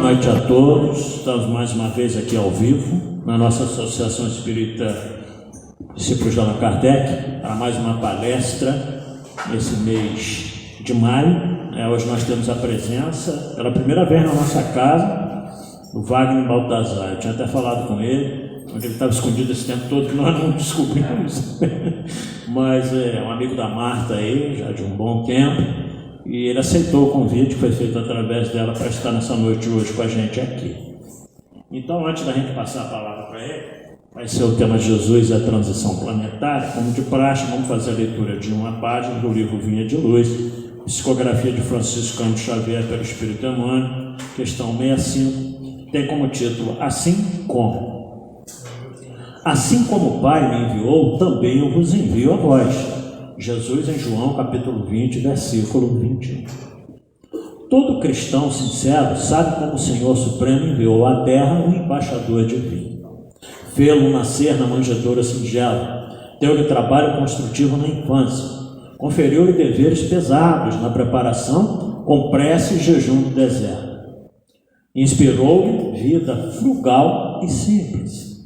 noite a todos. Estamos mais uma vez aqui ao vivo na nossa Associação Espírita Discípulos de Allan Kardec para mais uma palestra nesse mês de maio. Hoje nós temos a presença pela primeira vez na nossa casa do Wagner Baltazar. Eu tinha até falado com ele, onde ele estava escondido esse tempo todo que nós não descobrimos, mas é um amigo da Marta aí, já de um bom tempo. E ele aceitou o convite que foi feito através dela para estar nessa noite hoje com a gente aqui. Então, antes da gente passar a palavra para ele, vai ser o tema Jesus e a transição planetária. Como de praxe, vamos fazer a leitura de uma página do livro Vinha de Luz, psicografia de Francisco Cândido Xavier pelo Espírito Emmanuel, questão 65, tem como título Assim como. Assim como o Pai me enviou, também eu vos envio a vós. Jesus em João capítulo 20, versículo 21. Todo cristão sincero sabe como o Senhor Supremo enviou à terra um embaixador divino. Fê-lo nascer na manjedoura singela, deu-lhe trabalho construtivo na infância, conferiu-lhe deveres pesados na preparação, com prece e jejum do deserto. Inspirou-lhe vida frugal e simples.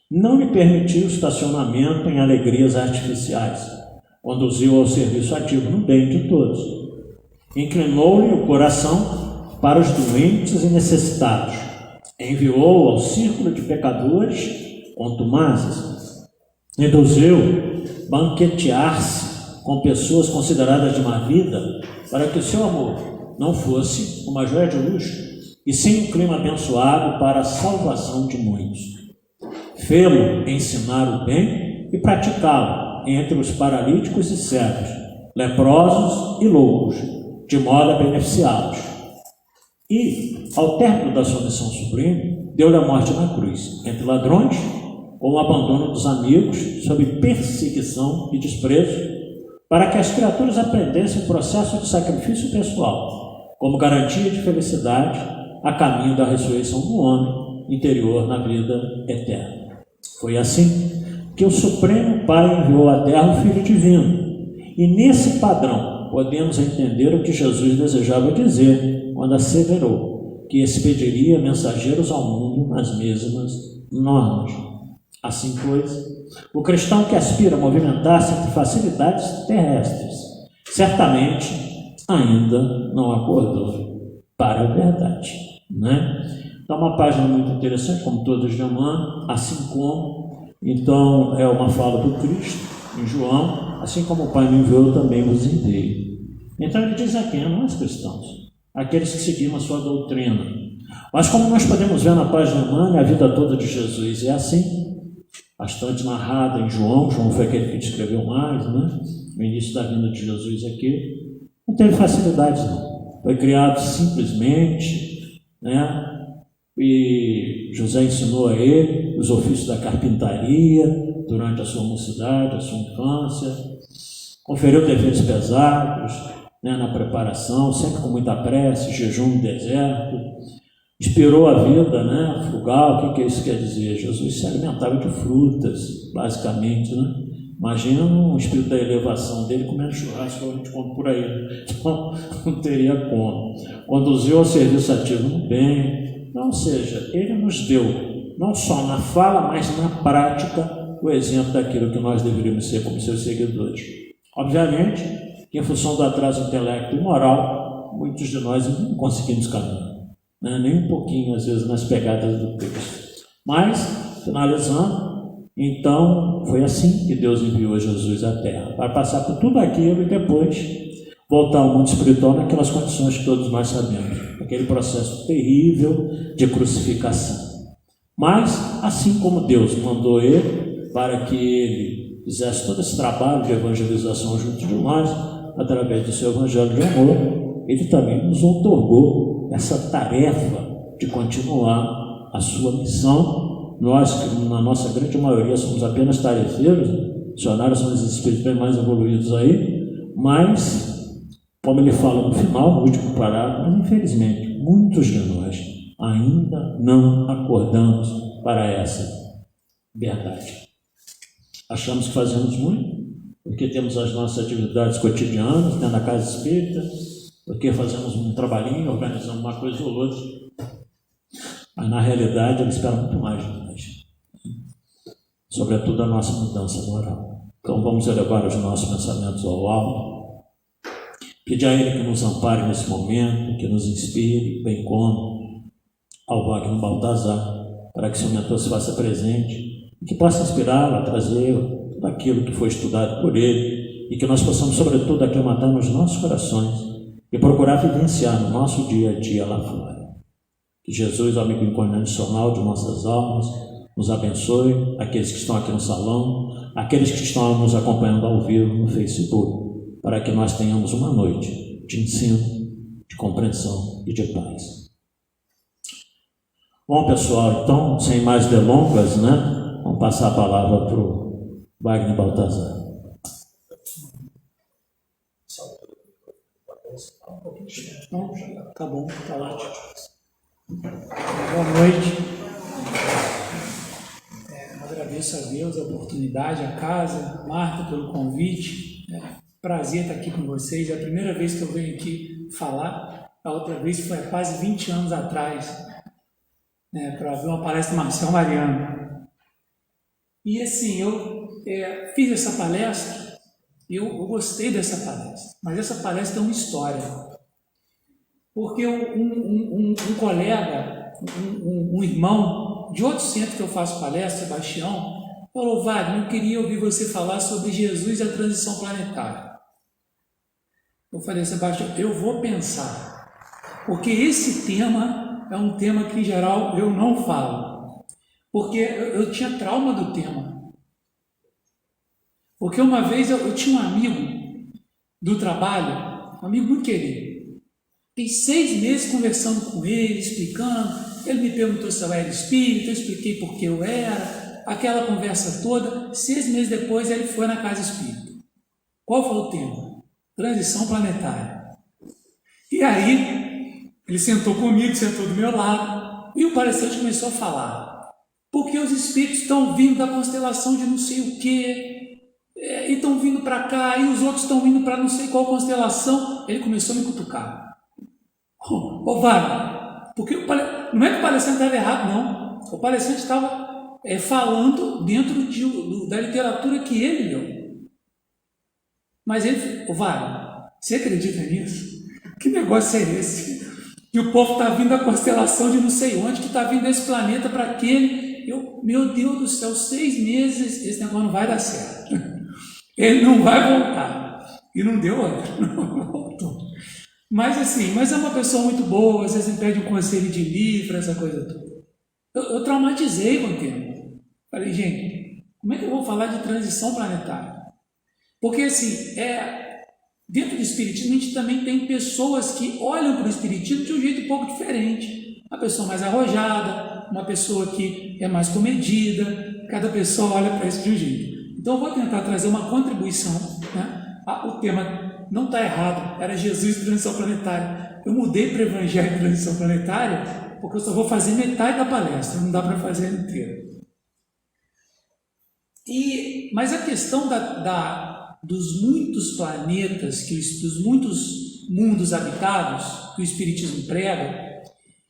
Não lhe permitiu estacionamento em alegrias artificiais. Conduziu ao serviço ativo no bem de todos. Inclinou-lhe o coração para os doentes e necessitados. Enviou ao círculo de pecadores contumazes. Induziu banquetear-se com pessoas consideradas de má vida, para que o seu amor não fosse uma joia de luxo, e sim um clima abençoado para a salvação de muitos. Fê-lo ensinar o bem e praticá-lo entre os paralíticos e cegos, leprosos e loucos, de modo a beneficiá-los. E, ao término da sua missão sublime, deu-lhe a morte na cruz, entre ladrões, com o abandono dos amigos, sob perseguição e desprezo, para que as criaturas aprendessem o processo de sacrifício pessoal, como garantia de felicidade, a caminho da ressurreição do homem interior na vida eterna. Foi assim que o Supremo Pai enviou à terra o Filho Divino. E nesse padrão podemos entender o que Jesus desejava dizer quando asseverou que expediria mensageiros ao mundo nas mesmas normas. Assim, pois, o cristão que aspira a movimentar-se entre facilidades terrestres, certamente ainda não acordou para a verdade, Então, uma página muito interessante, como todos de Emmanuel, assim como. Então, é uma fala do Cristo em João, assim como o Pai me enviou, também vos enviei. Então, ele diz aqui, a nós cristãos, aqueles que seguimos a sua doutrina. Mas como nós podemos ver na página Emmanuel, a vida toda de Jesus é assim, bastante narrada em João. João foi aquele que descreveu mais, o início da vinda de Jesus aqui. Não teve facilidades, não. Foi criado simplesmente, E José ensinou a ele os ofícios da carpintaria durante a sua mocidade, a sua infância, conferiu deveres pesados na preparação, sempre com muita prece, jejum no deserto, inspirou a vida frugal. O que isso quer dizer? Jesus se alimentava de frutas, basicamente, Imagina um espírito da elevação dele comendo churrasco que a gente come por aí, então não teria como. Conduziu ao serviço ativo no bem. Ou seja, ele nos deu, não só na fala, mas na prática, o exemplo daquilo que nós deveríamos ser como seus seguidores. Obviamente, que em função do atraso intelecto e moral, muitos de nós não conseguimos caminhar, nem um pouquinho, às vezes, nas pegadas do Cristo. Mas, finalizando, então, foi assim que Deus enviou Jesus à Terra, para passar por tudo aquilo e depois voltar ao mundo espiritual naquelas condições que todos nós sabemos, aquele processo terrível de crucificação. Mas, assim como Deus mandou ele para que ele fizesse todo esse trabalho de evangelização junto de nós, através do seu evangelho de amor, ele também nos outorgou essa tarefa de continuar a sua missão. Nós, que na nossa grande maioria somos apenas tarefeiros, missionários são os espíritos bem mais evoluídos aí, mas como ele fala no final, no último parágrafo, mas infelizmente muitos de nós ainda não acordamos para essa verdade. Achamos que fazemos muito, porque temos as nossas atividades cotidianas dentro da casa espírita, porque fazemos um trabalhinho, organizamos uma coisa ou outra, Mas na realidade ele espera muito mais de nós, sobretudo a nossa mudança moral. Então vamos elevar os nossos pensamentos ao alto, pedir a Ele que nos ampare nesse momento, que nos inspire, bem como ao Wagner Baltazar, para que seu mentor se faça presente e que possa inspirá-lo a trazer tudo aquilo que foi estudado por ele e que nós possamos, sobretudo, aclimatar nos nossos corações e procurar vivenciar no nosso dia a dia lá fora. Que Jesus, o amigo incondicional de nossas almas, nos abençoe, aqueles que estão aqui no salão, aqueles que estão nos acompanhando ao vivo no Facebook, para que nós tenhamos uma noite de ensino, de compreensão e de paz. Bom, pessoal, então, sem mais delongas, vamos passar a palavra para o Wagner Baltazar. Não, tá bom, tá ótimo. Boa noite. Agradeço a Deus a oportunidade, a casa, Marta pelo convite. Prazer estar aqui com vocês. É a primeira vez que eu venho aqui falar. A outra vez foi há quase 20 anos atrás, para ver uma palestra Marcel Mariano. E assim, eu fiz essa palestra, eu gostei dessa palestra, mas essa palestra é uma história. Porque um colega, um irmão de outro centro que eu faço palestra, Sebastião, falou: Wagner, eu queria ouvir você falar sobre Jesus e a transição planetária. Eu falei: Sebastião, eu vou pensar, porque esse tema é um tema que em geral eu não falo, porque eu tinha trauma do tema. Porque uma vez eu tinha um amigo do trabalho, um amigo muito querido. Fiquei 6 meses conversando com ele, explicando. Ele me perguntou se eu era espírita, eu expliquei por que eu era, aquela conversa toda. 6 meses depois ele foi na casa espírita. Qual foi o tema? Transição planetária. E aí ele sentou comigo, sentou do meu lado, e o palestrante começou a falar. Porque os espíritos estão vindo da constelação de não sei o quê, e estão vindo para cá, e os outros estão vindo para não sei qual constelação. Ele começou a me cutucar. Ô Wagner, porque não é que o palestrante estava errado, não. O palestrante estava falando dentro da literatura que ele leu. Mas ele, ô Wagner, você acredita nisso? Que negócio é esse? Que o povo está vindo da constelação de não sei onde, que está vindo desse planeta para aquele. Meu Deus do céu, 6 meses, esse negócio não vai dar certo. Ele não vai voltar. E não deu outra, não voltou. Mas é uma pessoa muito boa, às vezes ele pede um conselho de livro, essa coisa toda. Eu traumatizei com o tema. Falei, gente, como é que eu vou falar de transição planetária? Porque assim, dentro do espiritismo a gente também tem pessoas que olham para o espiritismo de um jeito um pouco diferente. Uma pessoa mais arrojada, uma pessoa que é mais comedida, cada pessoa olha para isso de um jeito. Então eu vou tentar trazer uma contribuição, o tema não está errado, era Jesus e transição planetária. Eu mudei para o Evangelho e transição planetária porque eu só vou fazer metade da palestra, não dá para fazer ela inteira. Mas a questão dos muitos planetas, dos muitos mundos habitados que o Espiritismo prega,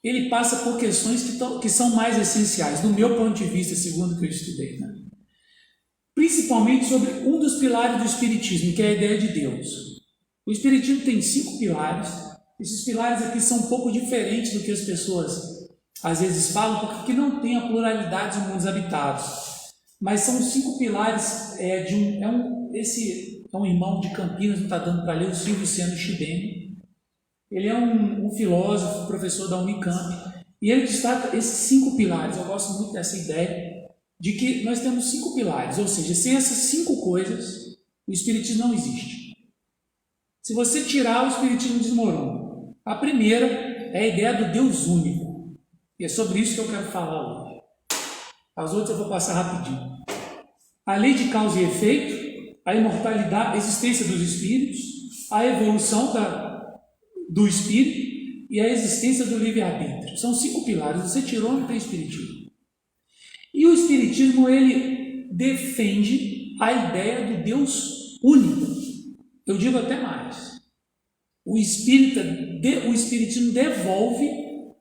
ele passa por questões que são mais essenciais, do meu ponto de vista, segundo o que eu estudei. Principalmente sobre um dos pilares do Espiritismo, que é a ideia de Deus. O Espiritismo tem 5 pilares. Esses pilares aqui são um pouco diferentes do que as pessoas às vezes falam, porque aqui não tem a pluralidade dos mundos habitados. Mas são 5 pilares esse é um irmão de Campinas, não está dando para ler, o Silvio Seno Chibene. Ele é um filósofo, professor da Unicamp, e ele destaca esses 5 pilares. Eu gosto muito dessa ideia de que nós temos 5 pilares, ou seja, sem essas 5 coisas, o Espiritismo não existe. Se você tirar, o Espiritismo desmorona. A primeira é a ideia do Deus único. E é sobre isso que eu quero falar hoje. As outras eu vou passar rapidinho. A lei de causa e efeito, a imortalidade, a existência dos espíritos, a evolução do espírito e a existência do livre-arbítrio. São 5 pilares. Você tirou, não tem espiritismo. E o espiritismo, ele defende a ideia do Deus único. Eu digo até mais. O espiritismo devolve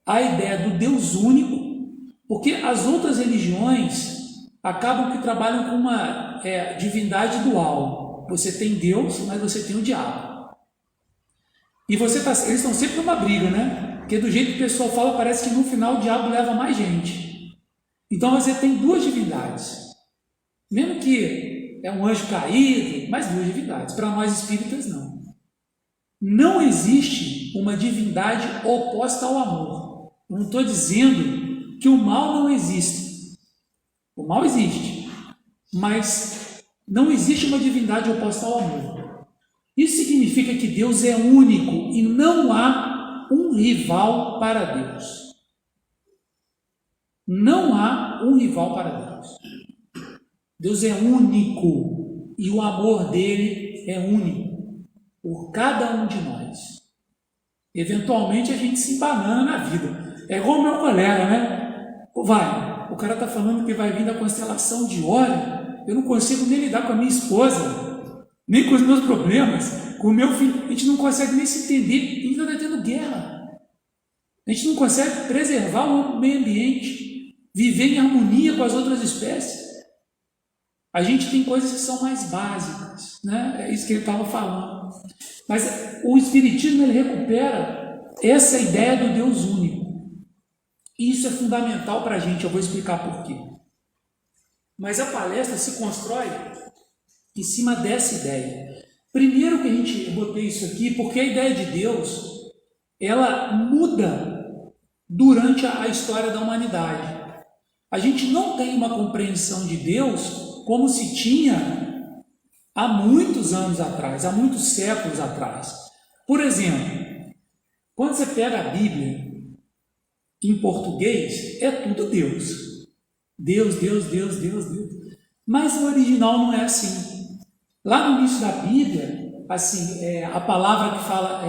a ideia do Deus único Porque as outras religiões acabam que trabalham com uma divindade dual. Você tem Deus, mas você tem o diabo. E eles estão sempre numa briga, né? Porque do jeito que o pessoal fala, parece que no final o diabo leva mais gente. Então você tem duas divindades. Mesmo que é um anjo caído, mas duas divindades. Para nós espíritas, não. Não existe uma divindade oposta ao amor. Eu não estou dizendo que o mal não existe. O mal existe, mas não existe uma divindade oposta ao amor. Isso significa que Deus é único e não há um rival para Deus. Não há um rival para Deus. Deus é único e o amor dele é único por cada um de nós. Eventualmente a gente se embanana na vida. É igual o meu colega, né? O cara está falando que vai vir da constelação de Órion. Eu não consigo nem lidar com a minha esposa, nem com os meus problemas, com o meu filho. A gente não consegue nem se entender, ainda está tendo guerra. A gente não consegue preservar o meio ambiente, viver em harmonia com as outras espécies. A gente tem coisas que são mais básicas, né? É isso que ele estava falando. Mas o Espiritismo, ele recupera essa ideia do Deus único. E isso é fundamental para a gente, eu vou explicar por quê. Mas a palestra se constrói em cima dessa ideia. Primeiro que eu botei isso aqui, porque a ideia de Deus, ela muda durante a história da humanidade. A gente não tem uma compreensão de Deus como se tinha há muitos anos atrás, há muitos séculos atrás. Por exemplo, quando você pega a Bíblia em português, é tudo Deus. Deus, Deus, Deus, Deus, Deus. Mas o original não é assim. Lá no início da Bíblia, assim, a palavra que fala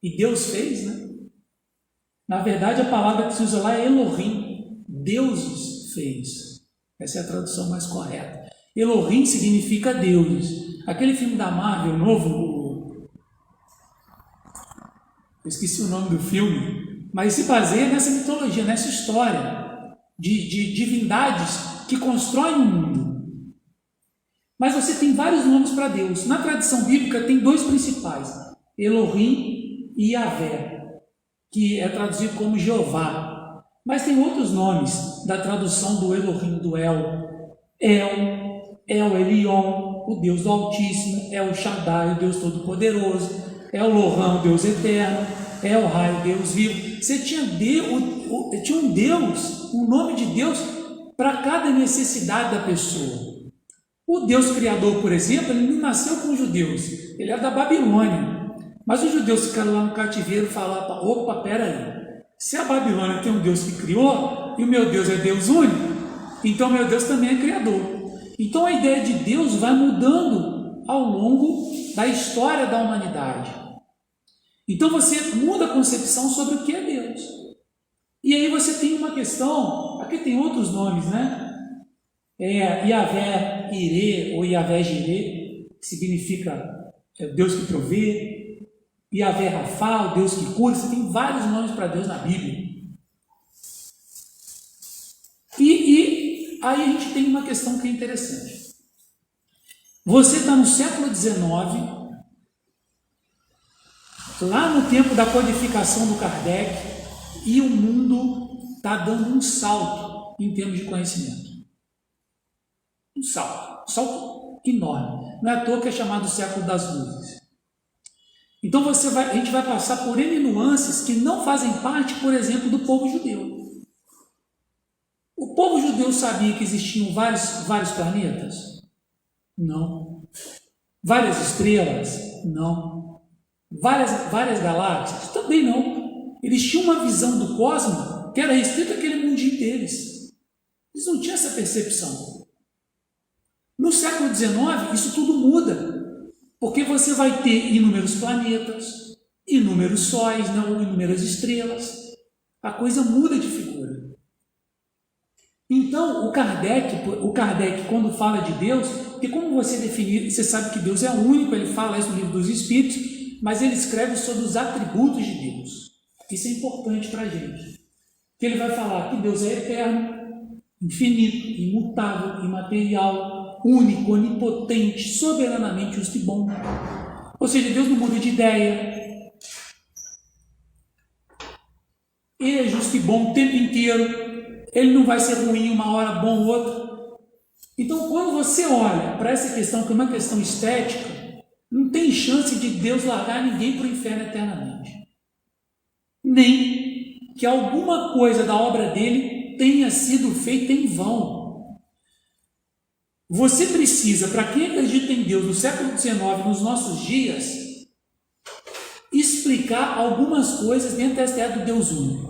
e Deus fez, né? Na verdade, a palavra que se usa lá é Elohim. Deuses fez. Essa é a tradução mais correta. Elohim significa deuses. Aquele filme da Marvel novo, eu esqueci o nome do filme, mas se baseia nessa mitologia, nessa história de divindades que constroem o mundo. Mas você tem vários nomes para Deus. Na tradição bíblica tem dois principais, Elohim e Yahvé, que é traduzido como Jeová. Mas tem outros nomes da tradução do Elohim, do El Elyon, o Deus do Altíssimo, El Shaddai, o Deus Todo-Poderoso, El Lohan, o Deus Eterno, El Rai, o Deus Vivo. Você tinha um Deus, um nome de Deus para cada necessidade da pessoa. O Deus Criador, por exemplo, ele não nasceu com os judeus, ele é da Babilônia. Mas os judeus ficaram lá no cativeiro e falaram: opa, peraí. Se a Babilônia tem um Deus que criou, e o meu Deus é Deus único, então meu Deus também é criador. Então a ideia de Deus vai mudando ao longo da história da humanidade. Então você muda a concepção sobre o que é Deus. E aí você tem uma questão, aqui tem outros nomes, né? Yahvé Irê ou Yahvé Jirê, que significa Deus que provê. Yahvé Rafá, o Deus que cura. Você tem vários nomes para Deus na Bíblia. E aí a gente tem uma questão que é interessante. Você está no século XIX, lá no tempo da codificação do Kardec, e o mundo está dando um salto em termos de conhecimento. Um salto enorme. Não é à toa que é chamado século das luzes. Então a gente vai passar por N nuances que não fazem parte, por exemplo, do povo judeu. O povo judeu sabia que existiam vários planetas? Não. Várias estrelas? Não. Várias galáxias? Também não. Eles tinham uma visão do cosmos que era restrita àquele mundinho deles. Eles não tinham essa percepção. No século XIX, isso tudo muda. Porque você vai ter inúmeros planetas, inúmeros sóis, não inúmeras estrelas. A coisa muda de figura. Então, o Kardec, quando fala de Deus, porque como você definir, você sabe que Deus é único, ele fala isso no Livro dos Espíritos, mas ele escreve sobre os atributos de Deus. Isso é importante para a gente. que ele vai falar que Deus é eterno, infinito, imutável, imaterial, único, onipotente, soberanamente justo e bom. Ou seja, Deus não muda de ideia. Ele é justo e bom o tempo inteiro. Ele não vai ser ruim uma hora, bom outra. Então, quando você olha para essa questão, que é uma questão estética, não tem chance de Deus largar ninguém para o inferno eternamente. Nem que alguma coisa da obra dele tenha sido feita em vão. Você precisa, para quem acredita em Deus no século XIX, nos nossos dias, explicar algumas coisas dentro dessa ideia do Deus único.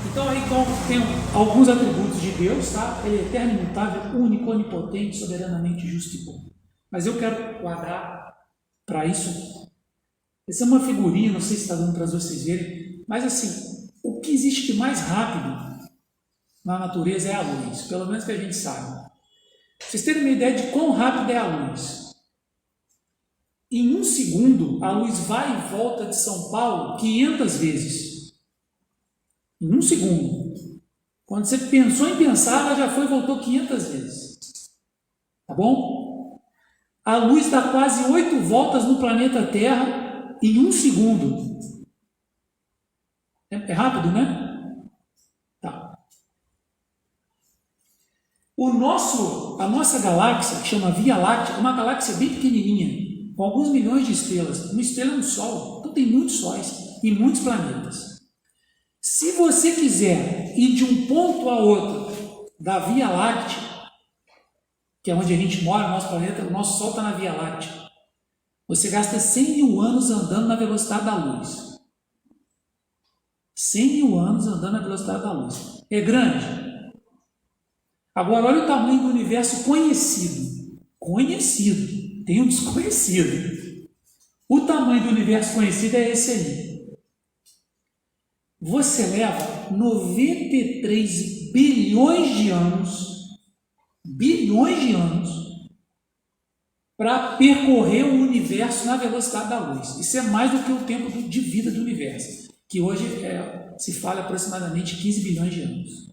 Então aí tem alguns atributos de Deus, tá? Ele é eterno, imutável, único, onipotente, soberanamente justo e bom. Mas eu quero guardar para isso. Essa é uma figurinha, não sei se está dando para vocês verem, mas assim, o que existe de mais rápido na natureza é a luz, pelo menos que a gente sabe. Pra vocês terem uma ideia de quão rápida é a luz. Em 1 segundo, a luz vai e volta de São Paulo 500 vezes. Em 1 segundo. Quando você pensou em pensar, ela já foi e voltou 500 vezes. Tá bom? A luz dá quase 8 voltas no planeta Terra em 1 segundo. É rápido, né? Tá. A nossa galáxia, que chama Via Láctea, é uma galáxia bem pequenininha, com alguns milhões de estrelas. Uma estrela é um Sol, então tem muitos sóis e muitos planetas. Se você quiser ir de um ponto a outro da Via Láctea, que é onde a gente mora, o nosso planeta, o nosso Sol está na Via Láctea, você gasta 100 mil anos andando na velocidade da luz. 100 mil anos andando na velocidade da luz. É grande? Agora, olha o tamanho do universo conhecido. Conhecido. Tem um desconhecido. O tamanho do universo conhecido é esse aí. Você leva 93 bilhões de anos, para percorrer o universo na velocidade da luz. Isso é mais do que o tempo de vida do universo, que hoje se fala aproximadamente 15 bilhões de anos.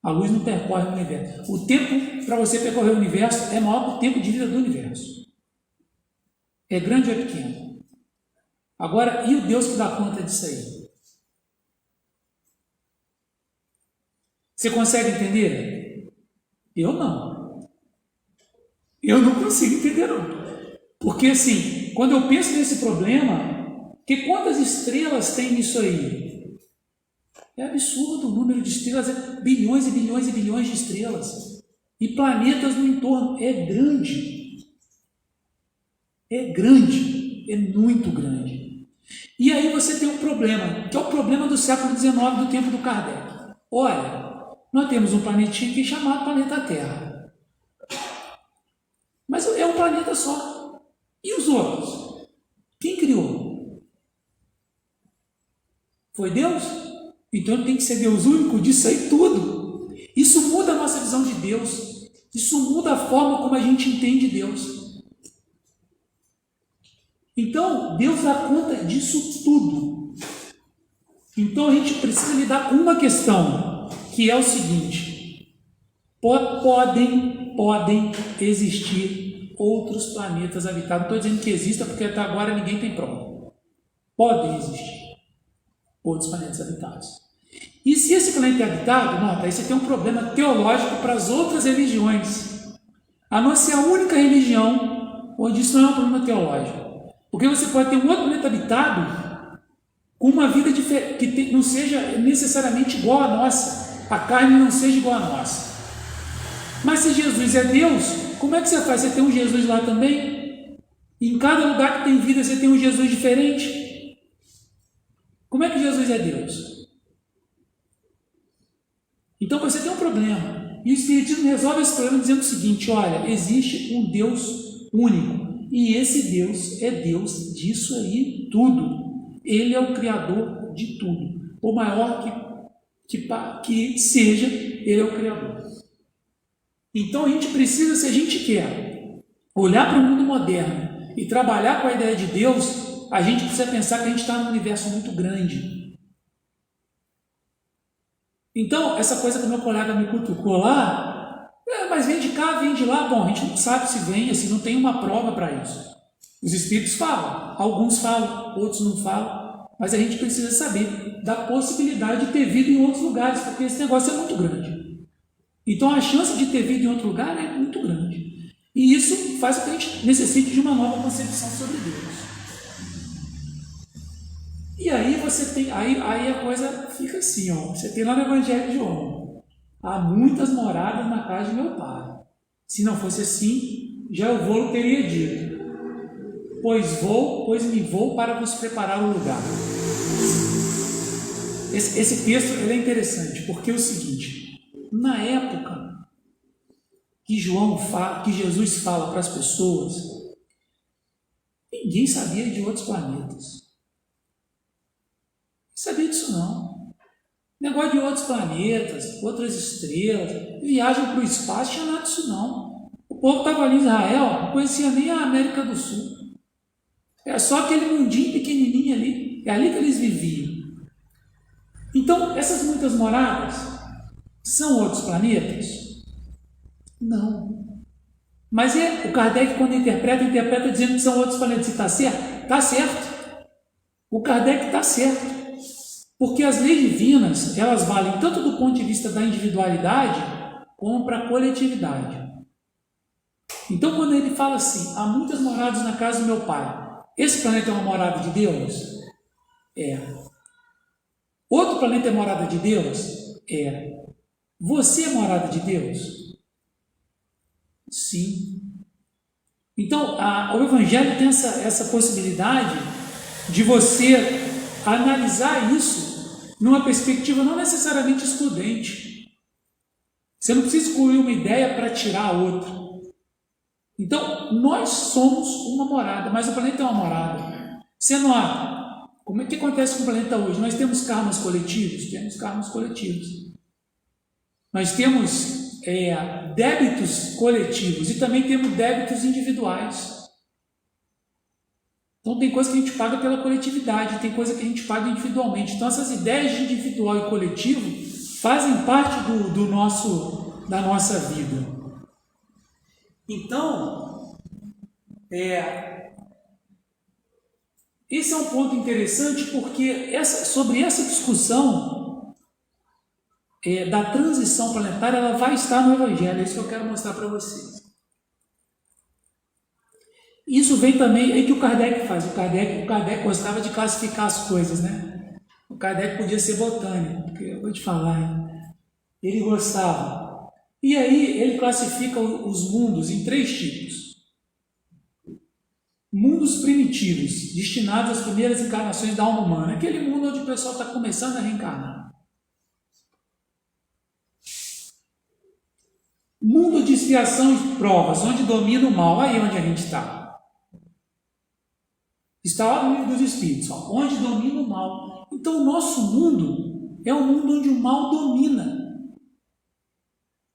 A luz não percorre o universo. O tempo para você percorrer o universo é maior que o tempo de vida do universo. É grande ou é pequeno? Agora, e o Deus que dá conta disso aí? Você consegue entender? Eu não. Eu não consigo entender, não. Porque, assim, quando eu penso nesse problema, que quantas estrelas tem nisso aí? É absurdo o número de estrelas, é bilhões e bilhões e bilhões de estrelas. E planetas no entorno. É grande. É grande. É muito grande. E aí você tem um problema, que é o problema do século XIX, do tempo do Kardec. Olha, nós temos um planetinha aqui chamado planeta Terra. Mas é um planeta só. E os outros? Quem criou? Foi Deus? Então ele tem que ser Deus único disso aí tudo. Isso muda a nossa visão de Deus. Isso muda a forma como a gente entende Deus. Então, Deus dá conta disso tudo. Então a gente precisa lidar com uma questão, que é o seguinte: podem existir outros planetas habitados. Não estou dizendo que exista, porque até agora ninguém tem prova. Podem existir outros planetas habitados. E se esse planeta é habitado, nota, aí você tem um problema teológico para as outras religiões. A nossa é a única religião onde isso não é um problema teológico. Porque você pode ter um outro planeta habitado com uma vida que não seja necessariamente igual à nossa. A carne não seja igual à nossa. Mas se Jesus é Deus, como é que você faz? Você tem um Jesus lá também? Em cada lugar que tem vida, você tem um Jesus diferente? Como é que Jesus é Deus? Então você tem um problema. E o Espiritismo resolve esse problema dizendo o seguinte: olha, existe um Deus único. E esse Deus é Deus disso aí tudo. Ele é o Criador de tudo. O maior que seja, ele é o Criador. Então a gente precisa, se a gente quer olhar para o mundo moderno e trabalhar com a ideia de Deus, a gente precisa pensar que a gente está num universo muito grande. Então, essa coisa que o meu colega me cutucou lá, mas vem de cá, vem de lá, bom, a gente não sabe se vem, assim, não tem uma prova para isso. Os espíritos falam, alguns falam, outros não falam, mas a gente precisa saber da possibilidade de ter vida em outros lugares, porque esse negócio é muito grande. Então, a chance de ter vida em outro lugar é muito grande. E isso faz com que a gente necessite de uma nova concepção sobre Deus. E aí você tem, aí a coisa fica assim, ó. Você tem lá no Evangelho de João: há muitas moradas na casa de meu pai. Se não fosse assim, já o vou teria dito. Pois me vou para vos preparar um lugar. Esse texto ele é interessante, porque é o seguinte: na época que Jesus fala para as pessoas, ninguém sabia de outros planetas. Não sabia disso não. Negócio de outros planetas, outras estrelas, viagem para o espaço, não tinha nada disso não. O povo estava ali em Israel, não conhecia nem a América do Sul. Era só aquele mundinho pequenininho ali, é ali que eles viviam. Então, essas muitas moradas são outros planetas? Não. Mas o Kardec, quando interpreta dizendo que são outros planetas. Está certo? Está certo. O Kardec está certo. Porque as leis divinas, elas valem tanto do ponto de vista da individualidade, como para a coletividade. Então, quando ele fala assim: há muitas moradas na casa do meu pai, esse planeta é uma morada de Deus? É. Outro planeta é morada de Deus? É. Você é morada de Deus? Sim. Então, o Evangelho tem essa possibilidade de você analisar isso numa perspectiva não necessariamente excludente. Você não precisa excluir uma ideia para tirar a outra. Então, nós somos uma morada, mas o planeta é uma morada. Como é que acontece com o planeta hoje? Nós temos karmas coletivos? Temos karmas coletivos. Nós temos débitos coletivos e também temos débitos individuais. Então tem coisa que a gente paga pela coletividade, tem coisa que a gente paga individualmente. Então essas ideias de individual e coletivo fazem parte da nossa vida. Então, esse é um ponto interessante, porque sobre essa discussão da transição planetária, ela vai estar no Evangelho, é isso que eu quero mostrar para vocês. Isso vem também, é que o Kardec faz. O Kardec gostava de classificar as coisas, né? O Kardec podia ser botânico, porque eu vou te falar, hein? Ele gostava. E aí ele classifica os mundos em 3 tipos. Mundos primitivos, destinados às primeiras encarnações da alma humana. Aquele mundo onde o pessoal está começando a reencarnar. Mundo de expiação e provas, onde domina o mal. Aí onde a gente está. Está lá no livro dos Espíritos, onde domina o mal. Então o nosso mundo é um mundo onde o mal domina.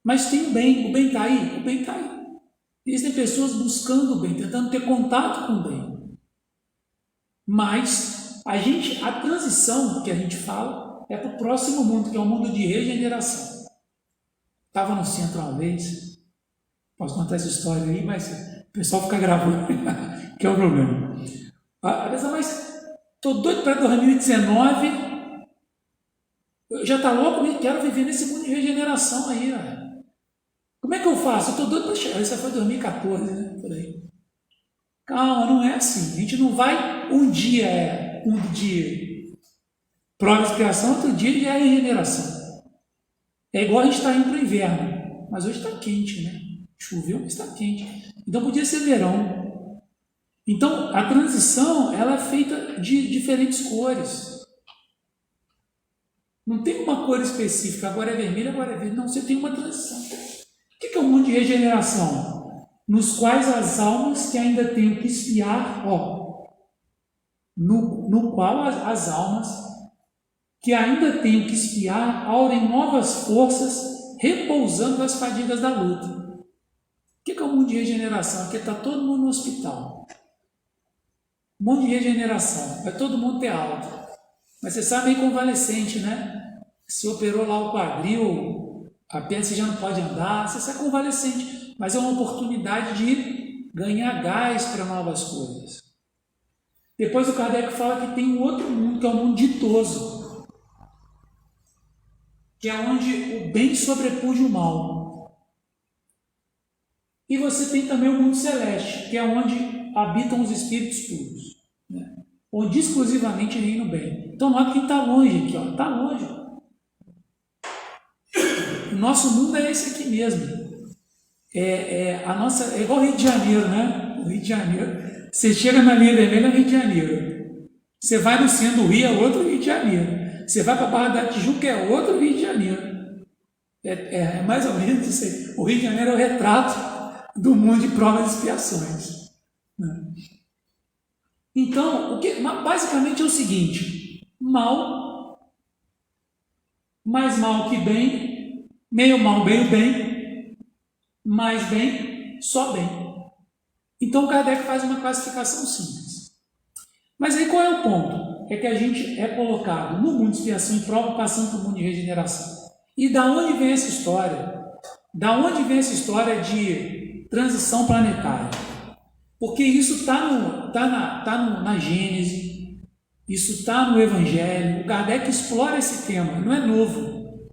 Mas tem o bem está aí? O bem está aí. Existem pessoas buscando o bem, tentando ter contato com o bem. Mas a transição que a gente fala é para o próximo mundo, que é o mundo de regeneração. Estava no centro uma vez, posso contar essa história aí, mas o pessoal fica gravando, que é o problema. Mas estou doido para 2019, já está louco, quero viver nesse mundo de regeneração aí. Como é que eu faço? Eu estou doido para chegar, isso foi 2014, né? Por aí. Calma, não é assim. A gente não vai um dia prova de expiação, outro dia já é regeneração. É igual a gente está indo para o inverno, mas hoje está quente, né? Choveu, mas está quente. Então podia ser verão. Então, a transição, ela é feita de diferentes cores. Não tem uma cor específica, agora é vermelho, agora é verde. Não, você tem uma transição. O que é o mundo de regeneração? Nos quais as almas que ainda têm que expiar, no qual as almas que ainda têm que expiar aurem novas forças, repousando as fadigas da luta. O que é o mundo de regeneração? Aqui está todo mundo no hospital. Mundo de regeneração, vai todo mundo ter alta. Mas você sabe, é convalescente, né? se operou lá o quadril, a perna você já não pode andar, você sai convalescente, mas é uma oportunidade de ganhar gás para novas coisas. Depois o Kardec fala que tem um outro mundo, que é o mundo ditoso, que é onde o bem sobrepuja o mal. E você tem também o mundo celeste, que é onde habitam os espíritos puros, né? Onde exclusivamente reina o bem. Então, nota quem está longe aqui, está longe. O nosso mundo é esse aqui mesmo. É igual o Rio de Janeiro, né? O Rio de Janeiro. Você chega na linha vermelha, é o Rio de Janeiro. Você vai no centro do Rio, é outro Rio de Janeiro. Você vai para a Barra da Tijuca, é outro Rio de Janeiro. É mais ou menos isso aí. O Rio de Janeiro é o retrato do mundo de provas e expiações, né? Então, basicamente é o seguinte: mal, mais mal que bem, meio mal, meio bem, mais bem, só bem. Então, Kardec faz uma classificação simples. Mas aí qual é o ponto? É que a gente é colocado no mundo de expiação e prova, passando para o mundo de regeneração. E da onde vem essa história? Da onde vem essa história de transição planetária? Porque isso está na Gênese, isso está no Evangelho. O Kardec explora esse tema, não é novo,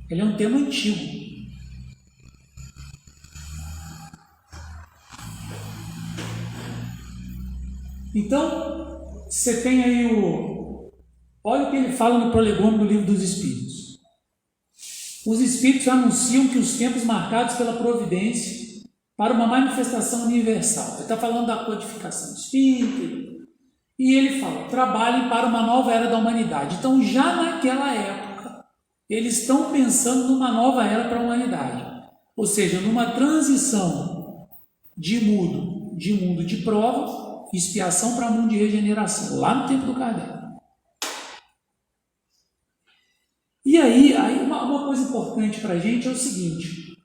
ele é um tema antigo. Então, você tem aí olha o que ele fala no prolegômeno do Livro dos Espíritos. Os Espíritos anunciam que os tempos marcados pela providência para uma manifestação universal. Ele está falando da codificação espírita, e ele fala: trabalhem para uma nova era da humanidade. Então, já naquela época, eles estão pensando numa nova era para a humanidade, ou seja, numa transição de mundo de prova, expiação para mundo de regeneração, lá no tempo do Kardec. E aí uma coisa importante para a gente é o seguinte: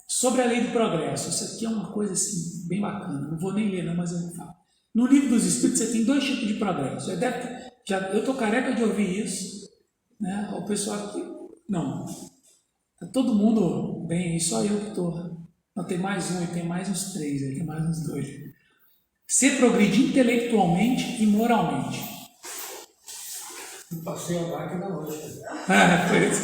sobre a lei do progresso. Isso aqui é uma coisa assim, bem bacana. Não vou nem ler, não, mas eu vou falar. No Livro dos Espíritos você tem 2 tipos de progresso. Eu estou careca de ouvir isso, né? O pessoal aqui, não. Está todo mundo bem, e só eu que estou. Não, tem mais um, e tem mais uns 3, tem mais uns 2. Você progride intelectualmente e moralmente. Eu passei a máquina hoje. Foi isso.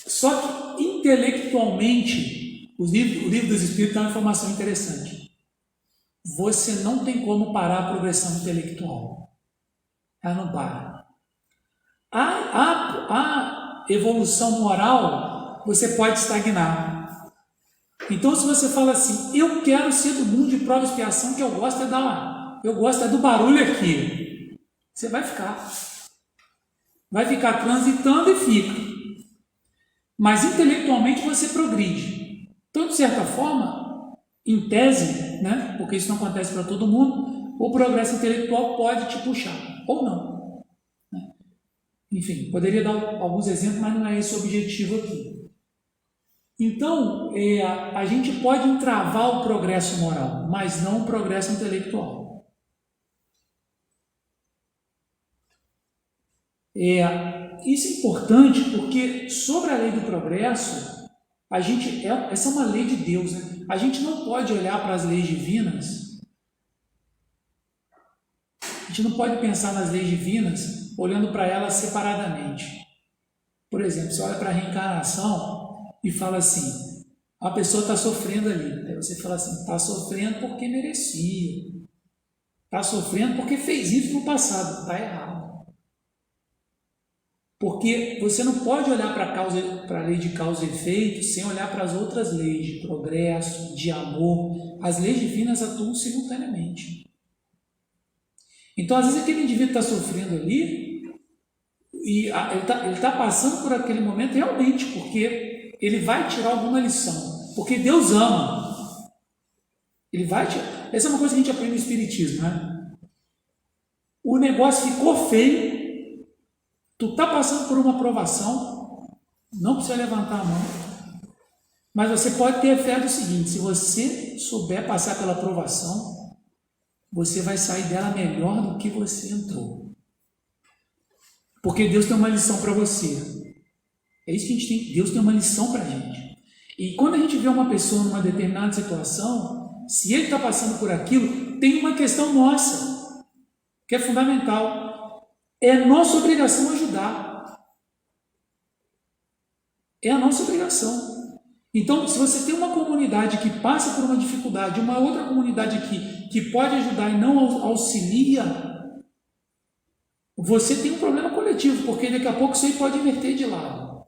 Só que intelectualmente, o livro dos Espíritos dá uma informação interessante. Você não tem como parar a progressão intelectual. Ela não para. A evolução moral, você pode estagnar. Então, se você fala assim: eu quero ser do mundo de prova e expiação, que eu gosto é do barulho aqui, você vai ficar. Vai ficar transitando e fica. Mas intelectualmente você progride. Então, de certa forma, em tese, né, porque isso não acontece para todo mundo, o progresso intelectual pode te puxar, ou não, né? Enfim, poderia dar alguns exemplos, mas não é esse o objetivo aqui. Então, a gente pode entravar o progresso moral, mas não o progresso intelectual. Isso é importante porque, sobre a lei do progresso, essa é uma lei de Deus, né? A gente não pode olhar para as leis divinas, a gente não pode pensar nas leis divinas olhando para elas separadamente. Por exemplo, você olha para a reencarnação e fala assim: a pessoa está sofrendo ali. Aí você fala assim: está sofrendo porque merecia, está sofrendo porque fez isso no passado. Está errado. Porque você não pode olhar para a lei de causa e efeito sem olhar para as outras leis de progresso, de amor. As leis divinas atuam simultaneamente. Então, às vezes, aquele indivíduo está sofrendo ali e ele está passando por aquele momento realmente porque ele vai tirar alguma lição. Porque Deus ama. Ele vai tirar. Essa é uma coisa que a gente aprende no Espiritismo, né? O negócio ficou feio. Tu está passando por uma provação, não precisa levantar a mão, mas você pode ter fé do seguinte: se você souber passar pela provação, você vai sair dela melhor do que você entrou. Porque Deus tem uma lição para você. É isso que a gente tem. Deus tem uma lição para a gente. E quando a gente vê uma pessoa numa determinada situação, se ele está passando por aquilo, tem uma questão nossa, que é fundamental. É nossa obrigação ajudar. É a nossa obrigação. Então, se você tem uma comunidade que passa por uma dificuldade, uma outra comunidade que pode ajudar e não auxilia, você tem um problema coletivo, porque daqui a pouco isso aí pode inverter de lado,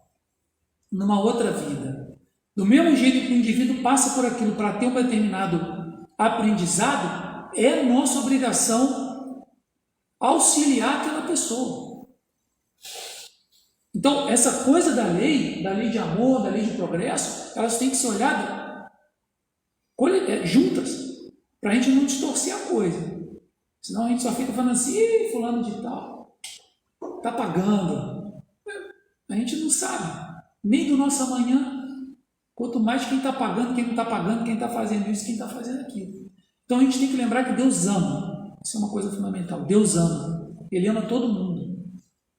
numa outra vida. Do mesmo jeito que o indivíduo passa por aquilo para ter um determinado aprendizado, é nossa obrigação auxiliar aquela pessoa. Então, essa coisa da lei de amor, da lei de progresso, elas têm que ser olhadas juntas, para a gente não distorcer a coisa. Senão a gente só fica falando assim, fulano de tal, está pagando. A gente não sabe, nem do nosso amanhã, quanto mais quem está pagando, quem não está pagando, quem está fazendo isso, quem está fazendo aquilo. Então a gente tem que lembrar que Deus ama. Isso é uma coisa fundamental. Deus ama. Ele ama todo mundo.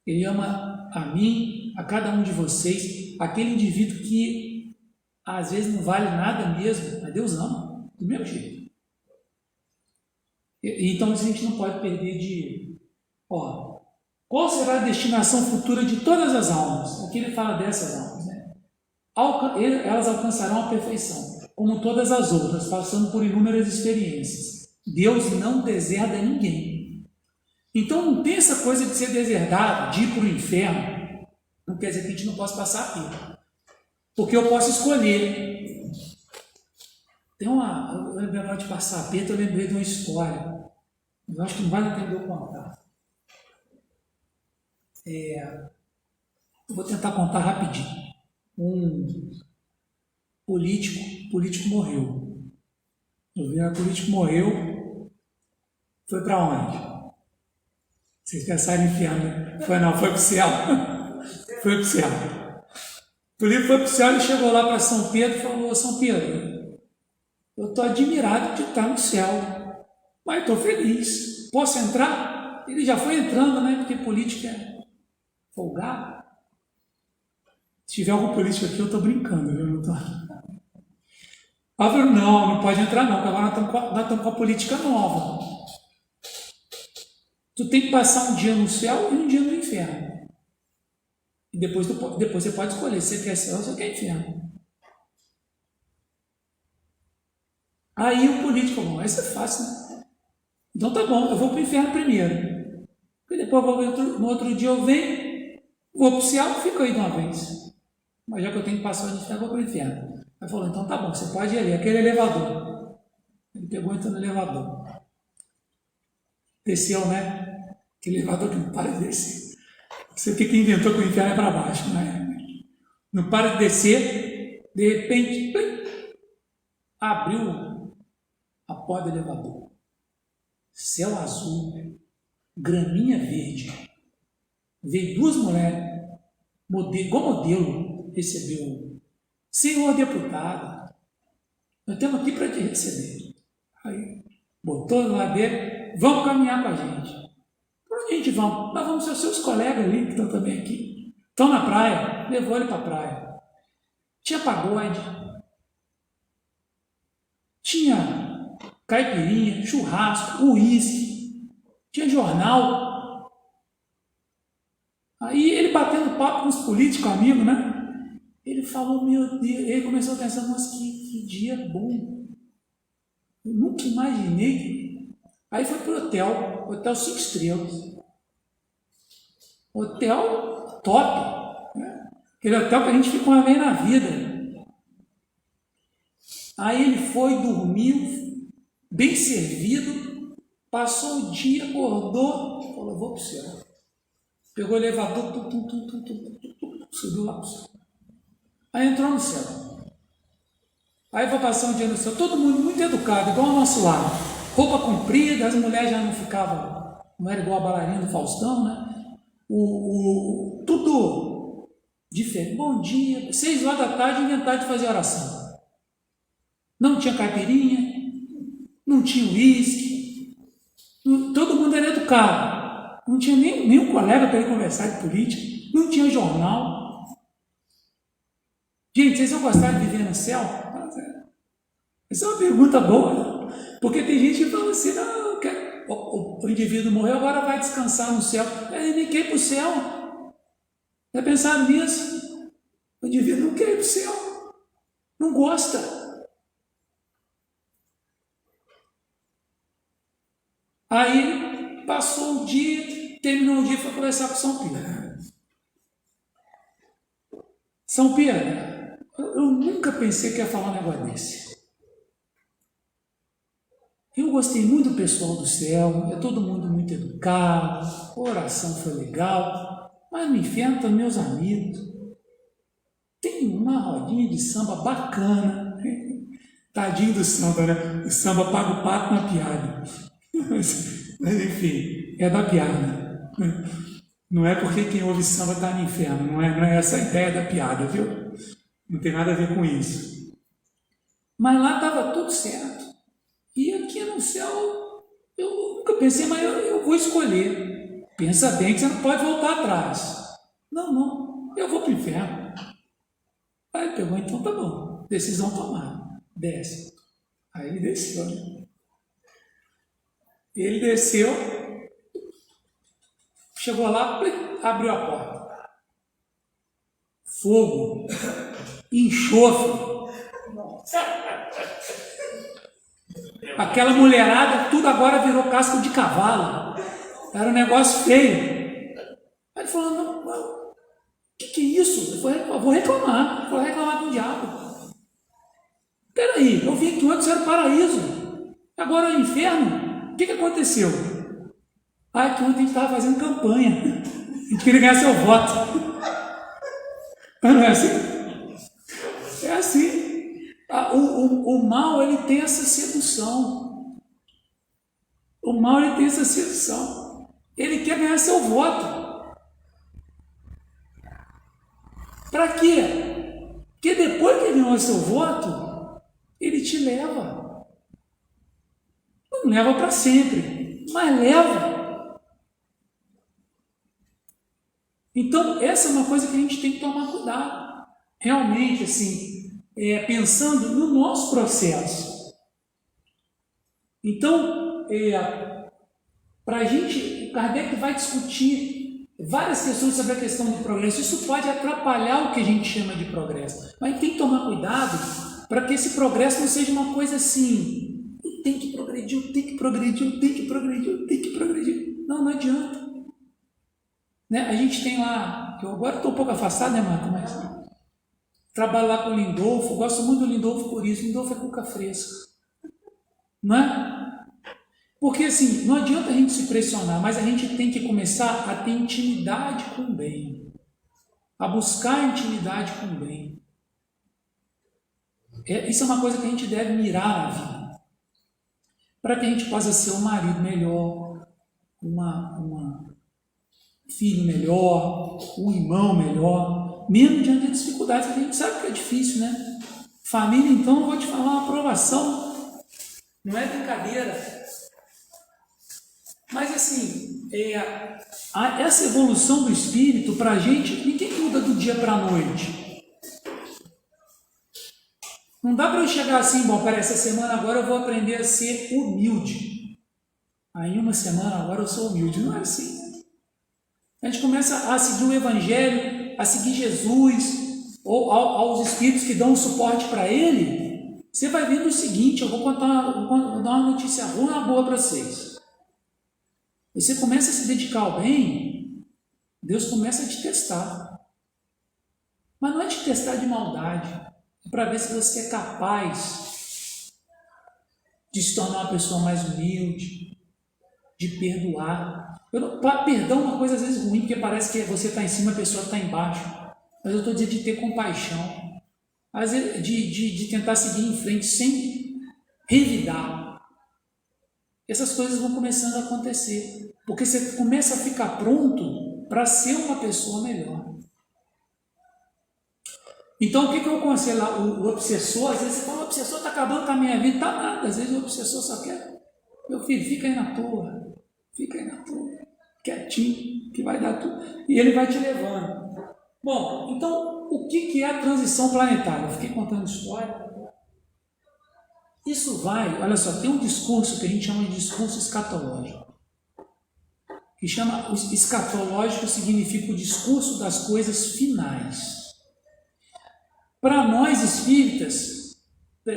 Ele ama a mim, a cada um de vocês, aquele indivíduo que às vezes não vale nada mesmo, mas Deus ama, do mesmo jeito. Então a gente não pode perder de... qual será a destinação futura de todas as almas? Aqui ele fala dessas almas, né? Elas alcançarão a perfeição, como todas as outras, passando por inúmeras experiências. Deus não deserda ninguém. Então não tem essa coisa de ser deserdado, de ir para o inferno. Não quer dizer que a gente não possa passar aqui. Porque eu posso escolher. Eu lembrei de passar aperto, eu lembrei de uma história. Mas eu acho que não vale a pena eu contar. Eu vou tentar contar rapidinho. Um político morreu. O político morreu, foi para onde? Vocês pensaram em inferno? Foi para o céu. Foi para o céu. O político foi para o céu e chegou lá para São Pedro e falou: São Pedro, eu estou admirado de estar no céu, mas estou feliz. Posso entrar? Ele já foi entrando, né? Porque política é folgado. Se tiver algum político aqui, eu estou brincando, viu? Não estou. Ela falou: não pode entrar não, porque agora nós estamos com a política nova. Tu tem que passar um dia no céu e um dia no inferno. E depois você pode escolher se você quer céu ou se você quer inferno. Aí o político falou: essa é fácil, né? Então tá bom, eu vou para o inferno primeiro. E depois no outro dia eu venho, vou para o céu e fico aí de uma vez. Mas já que eu tenho que passar o inferno, eu vou para o inferno. Ele falou: então tá bom, você pode ir ali, aquele elevador. Ele pegou e entrou no elevador. Desceu, né? Aquele elevador que não para de descer. Você o que inventou que o inferno é para baixo, né? Não para de descer, de repente, plim, abriu a porta do elevador. Céu azul, graminha verde. Veio duas mulheres, igual modelo, recebeu. Senhor deputado, nós estamos aqui para te receber. Aí, botou no lado dele: vamos caminhar com a gente. Para onde a gente vamos? Nós vamos ser os seus colegas ali, que estão também aqui. Estão na praia. Levou ele para a praia. Tinha pagode. Tinha caipirinha, churrasco, uísque. Tinha jornal. Aí ele batendo papo com os políticos amigos, né? Ele falou: meu Deus. Ele começou a pensar: mas que dia bom. Eu nunca imaginei que... Aí foi para o hotel 5 estrelas. Hotel top. Né? Aquele hotel que a gente fica uma vez na vida. Aí ele foi, dormiu, bem servido, passou o dia, acordou, falou: vou para o céu. Pegou o elevador, subiu lá para o céu. Aí entrou no céu. Aí foi passar um dia no céu, todo mundo muito educado, igual ao nosso lar. Roupa comprida, as mulheres já não ficavam, não era igual a bailarina do Faustão, né? Tudo diferente. Bom dia, 6 horas da tarde inventaram de fazer oração. Não tinha caipirinha, não tinha uísque, educado. Não tinha nenhum colega para ele conversar de política, não tinha jornal. Gente, vocês vão gostar de viver no céu? Essa é uma pergunta boa, porque tem gente que fala assim, não, o indivíduo morreu, agora vai descansar no céu. Ele nem quer ir para o céu. Já pensaram nisso? O indivíduo não quer ir para o céu. Não gosta. Aí passou o dia, terminou o dia e foi conversar com São Pedro. São Pedro, eu nunca pensei que ia falar um negócio desse. Eu gostei muito do pessoal do céu, é todo mundo muito educado, a oração foi legal, mas no inferno estão meus amigos. Tem uma rodinha de samba bacana. Tadinho do samba, né? O samba paga o pato na piada. Mas enfim, é da piada. Não é porque quem ouve samba está no inferno, não é essa a ideia da piada, viu? Não tem nada a ver com isso. Mas lá estava tudo certo. E aqui no céu, eu nunca pensei, mas eu vou escolher. Pensa bem que você não pode voltar atrás. Não, eu vou para o inferno. Aí ele pegou, então tá bom, decisão tomada, desce. Aí ele desceu. Ele desceu, chegou lá, abriu a porta. Fogo, enxofre. Aquela mulherada, tudo agora virou casco de cavalo. Era um negócio feio. Aí ele falou, não, o que é isso? Eu vou reclamar. Vou reclamar com o diabo. Peraí, eu vim aqui antes era o paraíso. Agora é o inferno. O que aconteceu? Que ontem a gente estava fazendo campanha. A gente queria ganhar seu voto. Mas não é assim? É assim. O mal, ele tem essa sedução. O mal, ele tem essa sedução. Ele quer ganhar seu voto. Para quê? Porque depois que ele ganhou seu voto, ele te leva. Não leva para sempre, mas leva. Então, essa é uma coisa que a gente tem que tomar cuidado. Realmente, assim, pensando no nosso processo. Então, para a gente, o Kardec vai discutir várias questões sobre a questão do progresso. Isso pode atrapalhar o que a gente chama de progresso. Mas tem que tomar cuidado para que esse progresso não seja uma coisa assim, eu tenho que progredir, eu tenho que progredir, eu tenho que progredir, eu tenho que progredir. Não adianta. Né? A gente tem lá, eu agora estou um pouco afastado, né, Marco? Mas trabalho lá com o Lindolfo, gosto muito do Lindolfo por isso. Lindolfo é cuca fresca. Não é? Porque assim, não adianta a gente se pressionar, mas a gente tem que começar a ter intimidade com o bem. A buscar intimidade com o bem. Isso é uma coisa que a gente deve mirar na vida. Para que a gente possa ser um marido melhor, um filho melhor, um irmão melhor, mesmo diante das dificuldades, que a gente sabe que é difícil, né? Família, então, eu vou te falar, uma aprovação não é brincadeira. Mas assim, essa evolução do espírito, para a gente, ninguém muda do dia para a noite. Não dá para eu chegar assim, bom, peraí, essa semana agora eu vou aprender a ser humilde. Aí uma semana agora eu sou humilde. Não é assim. A gente começa a seguir o Evangelho, a seguir Jesus, ou aos espíritos que dão um suporte para ele. Você vai vendo o seguinte, eu vou dar uma notícia ruim e uma boa para vocês. Você começa a se dedicar ao bem, Deus começa a te testar. Mas não é te testar de maldade. É para ver se você é capaz de se tornar uma pessoa mais humilde, de perdoar. Perdão é uma coisa às vezes ruim, porque parece que você está em cima e a pessoa está embaixo. Mas eu estou dizendo de ter compaixão. Às vezes, de tentar seguir em frente sem revidar. Essas coisas vão começando a acontecer. Porque você começa a ficar pronto para ser uma pessoa melhor. Então, o que eu aconselho lá? O obsessor, às vezes você fala, o obsessor está acabando com a minha vida. Está nada, às vezes o obsessor só quer, meu filho, fica aí na tua. fica aí na tua, quietinho, que vai dar tudo. E ele vai te levando. Bom, então, o que é a transição planetária? Eu fiquei contando história. Isso vai, olha só, tem um discurso que a gente chama de discurso escatológico. Que chama, escatológico significa o discurso das coisas finais. Para nós espíritas,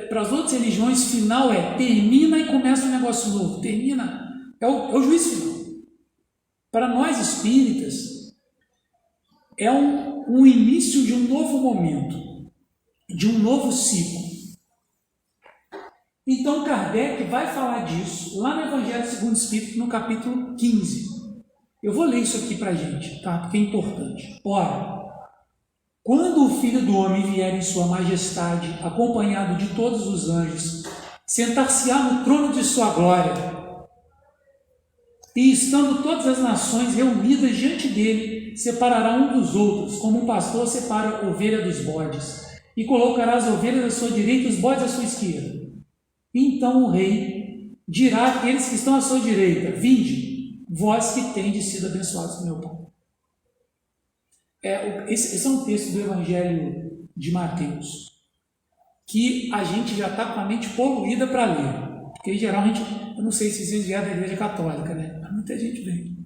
para as outras religiões, final termina e começa um negócio novo. Termina, é o juízo final. Para nós espíritas, é um início de um novo momento, de um novo ciclo. Então Kardec vai falar disso lá no Evangelho segundo o Espírito, no capítulo 15. Eu vou ler isso aqui para a gente, tá? Porque é importante. Ora, quando o Filho do Homem vier em sua majestade, acompanhado de todos os anjos, sentar-se-á no trono de sua glória, e estando todas as nações reunidas diante dele, separará um dos outros, como um pastor separa a ovelha dos bodes, e colocará as ovelhas à sua direita e os bodes à sua esquerda. Então o rei dirá àqueles que estão à sua direita: vinde, vós que tendes sido abençoados por meu Pai. Esse é um texto do Evangelho de Mateus, que a gente já está com a mente poluída para ler. Porque em geral eu não sei se vocês vieram da Igreja Católica, né? Mas muita gente vem.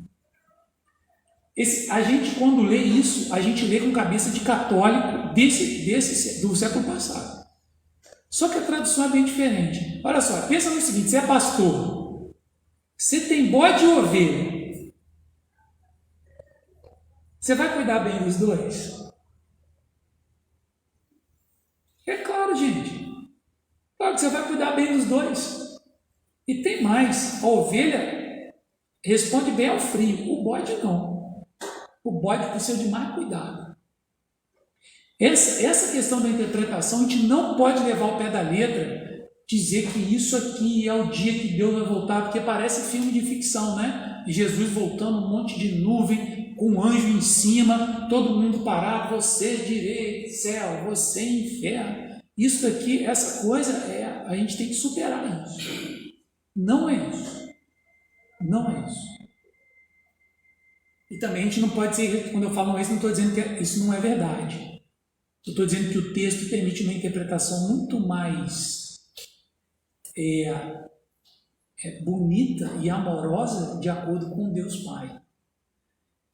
A gente, quando lê isso, a gente lê com cabeça de católico do século passado. Só que a tradução é bem diferente. Olha só, pensa no seguinte: você é pastor, você tem bode e ovelha, você vai cuidar bem dos dois? É claro, gente. Claro que você vai cuidar bem dos dois. E tem mais, a ovelha responde bem ao frio, o bode não. O bode precisa de mais cuidado. Essa questão da interpretação, a gente não pode levar ao pé da letra, dizer que isso aqui é o dia que Deus vai voltar, porque parece filme de ficção, né? Jesus voltando, um monte de nuvem, com um anjo em cima, todo mundo parado, você direito, céu, você inferno. Isso aqui, essa coisa, a gente tem que superar isso. Não é isso. Não é isso. E também a gente não pode dizer, quando eu falo isso, não estou dizendo que isso não é verdade. Eu estou dizendo que o texto permite uma interpretação muito mais bonita e amorosa de acordo com Deus Pai.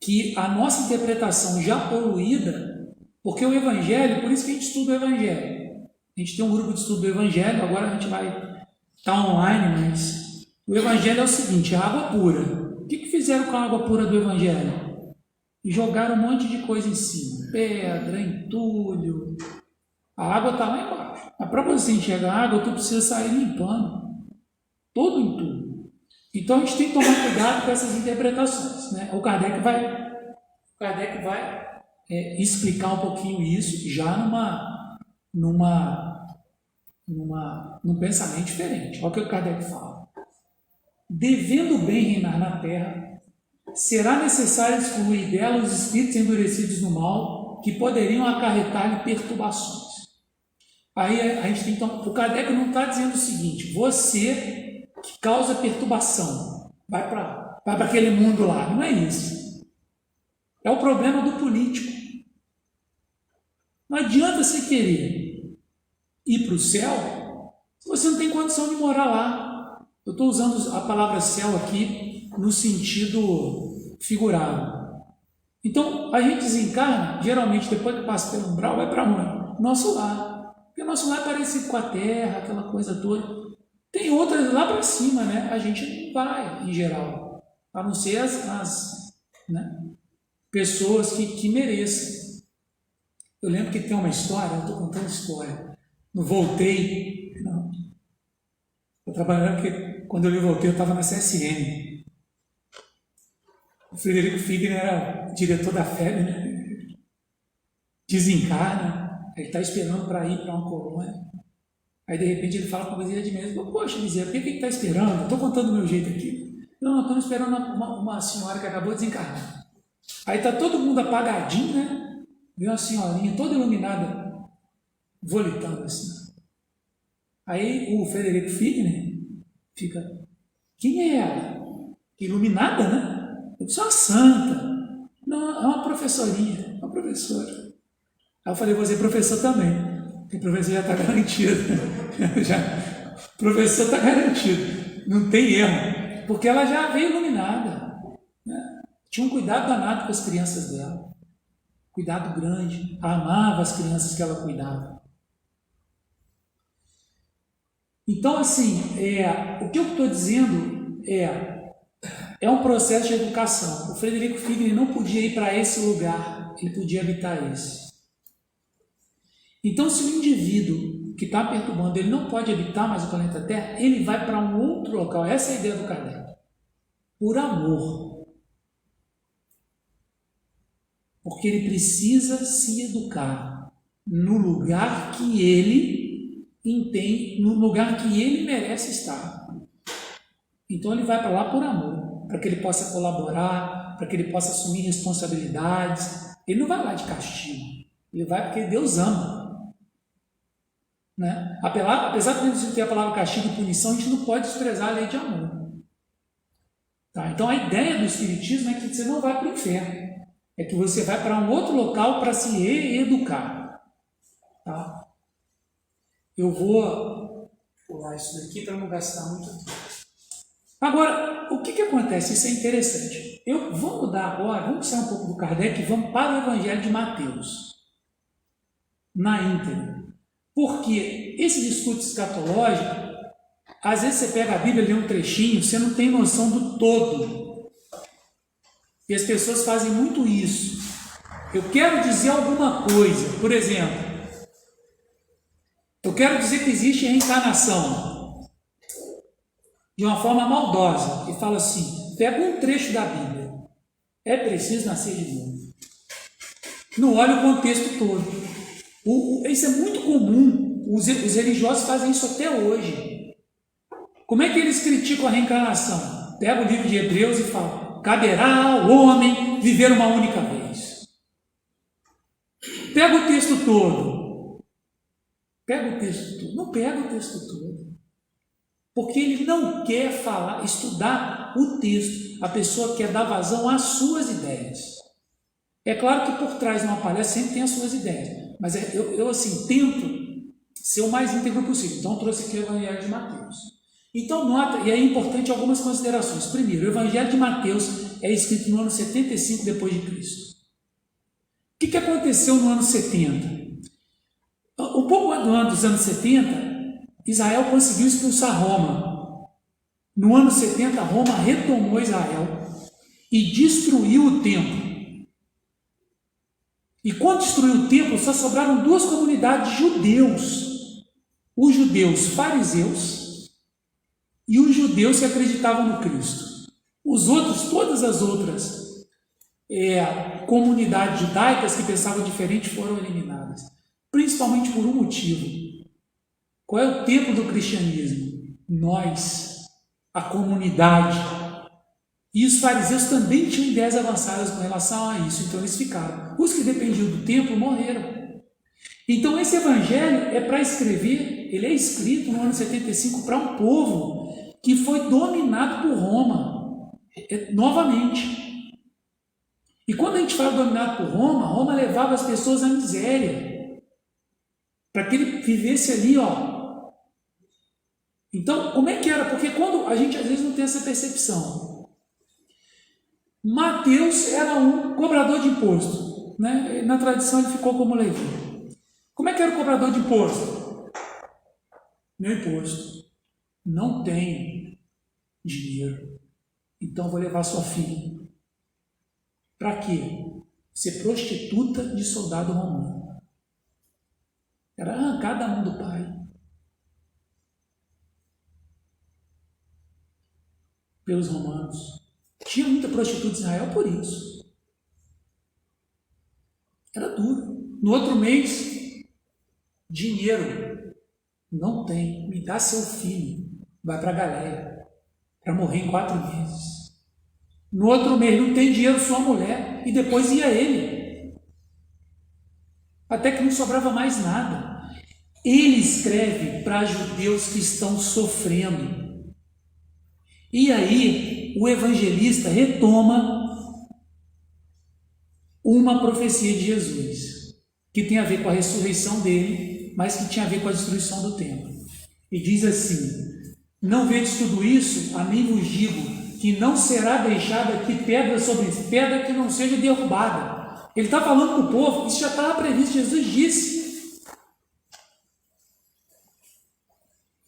Que a nossa interpretação já poluída, porque o Evangelho, por isso que a gente estuda o Evangelho. A gente tem um grupo de estudo do Evangelho, agora a gente vai estar online, mas o Evangelho é o seguinte: a água pura. O que fizeram com a água pura do Evangelho? Jogaram um monte de coisa em cima, pedra, entulho. A água está lá embaixo. Mas para você enxergar a água, tu precisa sair limpando todo o entulho. Então a gente tem que tomar cuidado com essas interpretações, né? O Kardec vai explicar um pouquinho isso já num pensamento diferente. Olha o que o Kardec fala. Devendo bem reinar na terra, será necessário excluir dela os espíritos endurecidos no mal, que poderiam acarretar-lhe perturbações. Aí a gente tem que tomar. O Kardec não está dizendo o seguinte: você que causa perturbação, vai para aquele mundo lá. Não é isso. É o problema do político. Não adianta você querer ir para o céu se você não tem condição de morar lá. Eu estou usando a palavra céu aqui no sentido figurado. Então, a gente desencarna, geralmente, depois que passa pelo umbral, vai para onde? Nosso lar. Porque nosso lar é parecido com a terra, aquela coisa toda. Tem outras lá para cima, né? A gente não vai, em geral. A não ser as pessoas que mereçam. Eu lembro que tem uma história, eu estou contando história. Não voltei, não. Eu trabalhava, porque quando eu voltei, eu estava na CSN. O Frederico Figner era o diretor da FEB, né? Desencarna, ele está esperando para ir para uma colônia. Aí, de repente, ele fala com o Bezerra de Menezes: poxa, Bezerra, por que ele está esperando? Estou contando do meu jeito aqui. Não, estamos esperando uma senhora que acabou de desencarnar. Aí está todo mundo apagadinho, né? Vê uma senhorinha toda iluminada, volitando assim. Aí o Frederico Figner fica: quem é ela? iluminada, né? Eu disse, uma santa. Não, é uma professorinha, uma professora. Aí eu falei, você é professor também. Porque o professor já está garantido. O professor está garantido. Não tem erro. Porque ela já veio iluminada. Né? Tinha um cuidado danado com as crianças dela. Cuidado grande. Amava as crianças que ela cuidava. Então, assim, o que eu estou dizendo é um processo de educação. O Frederico Figueiredo não podia ir para esse lugar, ele podia habitar esse. Então, se o indivíduo que está perturbando, ele não pode habitar mais o planeta Terra, ele vai para um outro local. Essa é a ideia do Kardec. Por amor. Porque ele precisa se educar no lugar que ele entende, no lugar que ele merece estar. Então ele vai para lá por amor, para que ele possa colaborar, para que ele possa assumir responsabilidades. Ele não vai lá de castigo, ele vai porque Deus ama. Né? Apesar de a gente ter a palavra castigo e punição, a gente não pode desprezar a lei de amor. Tá? Então a ideia do Espiritismo é que você não vai para o inferno, é que você vai para um outro local para se reeducar. Tá? Eu vou pular isso daqui para não gastar muito tempo. Agora, o que acontece? Isso é interessante. Vou mudar agora, vamos sair um pouco do Kardec e vamos para o Evangelho de Mateus. Na íntegra. Porque esse discurso escatológico, às vezes você pega a Bíblia e lê um trechinho, você não tem noção do todo. E as pessoas fazem muito isso. Eu quero dizer alguma coisa, por exemplo, eu quero dizer que existe reencarnação de uma forma maldosa, e fala assim, pega um trecho da Bíblia, é preciso nascer de novo. Não olha o contexto todo. Isso é muito comum, os religiosos fazem isso até hoje. Como é que eles criticam a reencarnação? Pega o livro de Hebreus e fala, caberá ao homem viver uma única vez. Pega o texto todo. Pega o texto todo. Não pega o texto todo. Porque ele não quer estudar o texto. A pessoa quer dar vazão às suas ideias. É claro que por trás de uma palestra sempre tem as suas ideias. Mas eu assim, tento ser o mais íntegro possível. Então, trouxe aqui o Evangelho de Mateus. Então, nota, e é importante algumas considerações. Primeiro, o Evangelho de Mateus é escrito no ano 75 depois de Cristo. O que aconteceu no ano 70? Um pouco do ano dos anos 70, Israel conseguiu expulsar Roma. No ano 70, Roma retomou Israel e destruiu o templo. E quando destruiu o templo, só sobraram duas comunidades de judeus. Os judeus fariseus e os judeus que acreditavam no Cristo. Os outros, todas as outras comunidades judaicas que pensavam diferente foram eliminadas. Principalmente por um motivo. Qual é o templo do cristianismo? Nós, a comunidade. E os fariseus também tinham ideias avançadas com relação a isso, então eles ficaram. Os que dependiam do templo morreram. Então esse evangelho é para escrever, ele é escrito no ano 75 para um povo que foi dominado por Roma, novamente. E quando a gente fala dominado por Roma, Roma levava as pessoas à miséria, para que ele vivesse ali, ó. Então, como é que era? Porque quando a gente às vezes não tem essa percepção. Mateus era um cobrador de imposto, né? Na tradição ele ficou como Levi. Como é que era o cobrador de imposto? Meu imposto. Não tenho dinheiro. Então vou levar sua filha. Para quê? Ser prostituta de soldado romano. Era arrancar da mão do pai. Pelos romanos. Tinha muita prostituta em Israel por isso. Era duro. No outro mês, dinheiro. Não tem. Me dá seu filho. Vai para a Galileia. Para morrer em 4 meses. No outro mês, não tem dinheiro, sua mulher. E depois ia ele. Até que não sobrava mais nada. Ele escreve para judeus que estão sofrendo. E aí o evangelista retoma uma profecia de Jesus, que tem a ver com a ressurreição dele, mas que tinha a ver com a destruição do templo. E diz assim: não vedes tudo isso? A mim vos digo que não será deixada aqui pedra sobre pedra que não seja derrubada. Ele está falando para o povo, isso já estava previsto, Jesus disse.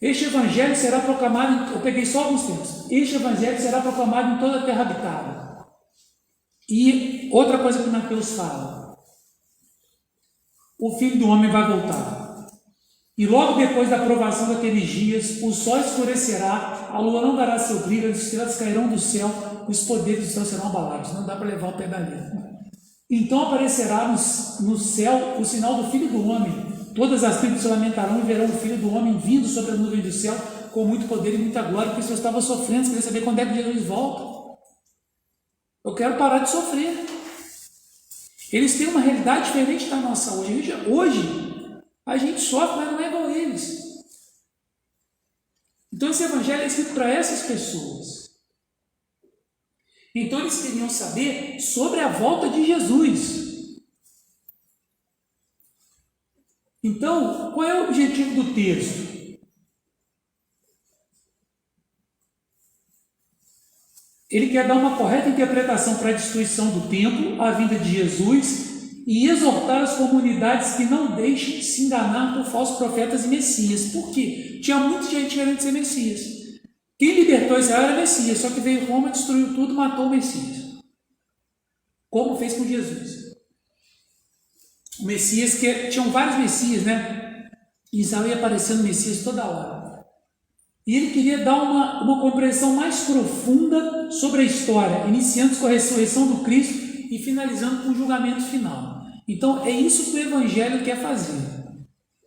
Este evangelho será proclamado, eu peguei só alguns textos, este evangelho será proclamado em toda a terra habitada. E outra coisa que Mateus fala: o Filho do Homem vai voltar. E logo depois da aprovação daqueles dias, o sol escurecerá, a lua não dará seu brilho, as estrelas cairão do céu, os poderes do céu serão abalados. Não dá para levar o pé da letra. Então aparecerá no céu o sinal do Filho do Homem. Todas as tribos se lamentarão e verão o Filho do Homem vindo sobre a nuvem do céu com muito poder e muita glória, porque o Senhor estava sofrendo. Você queria saber quando é que Jesus volta? Eu quero parar de sofrer. Eles têm uma realidade diferente da nossa hoje. Hoje a gente sofre, mas não é igual a eles. Então esse evangelho é escrito para essas pessoas. Então eles queriam saber sobre a volta de Jesus. Então, qual é o objetivo do texto? Ele quer dar uma correta interpretação para a destruição do templo, a vinda de Jesus, e exortar as comunidades que não deixem se enganar por falsos profetas e messias. Por quê? Tinha muita gente querendo ser Messias. Quem libertou Israel era Messias, só que veio Roma, destruiu tudo, matou o Messias. Como fez com Jesus. O Messias, que tinham vários Messias, né? Israel ia aparecendo Messias toda hora. E ele queria dar uma compreensão mais profunda sobre a história, iniciando com a ressurreição do Cristo e finalizando com o julgamento final. Então, é isso que o Evangelho quer fazer.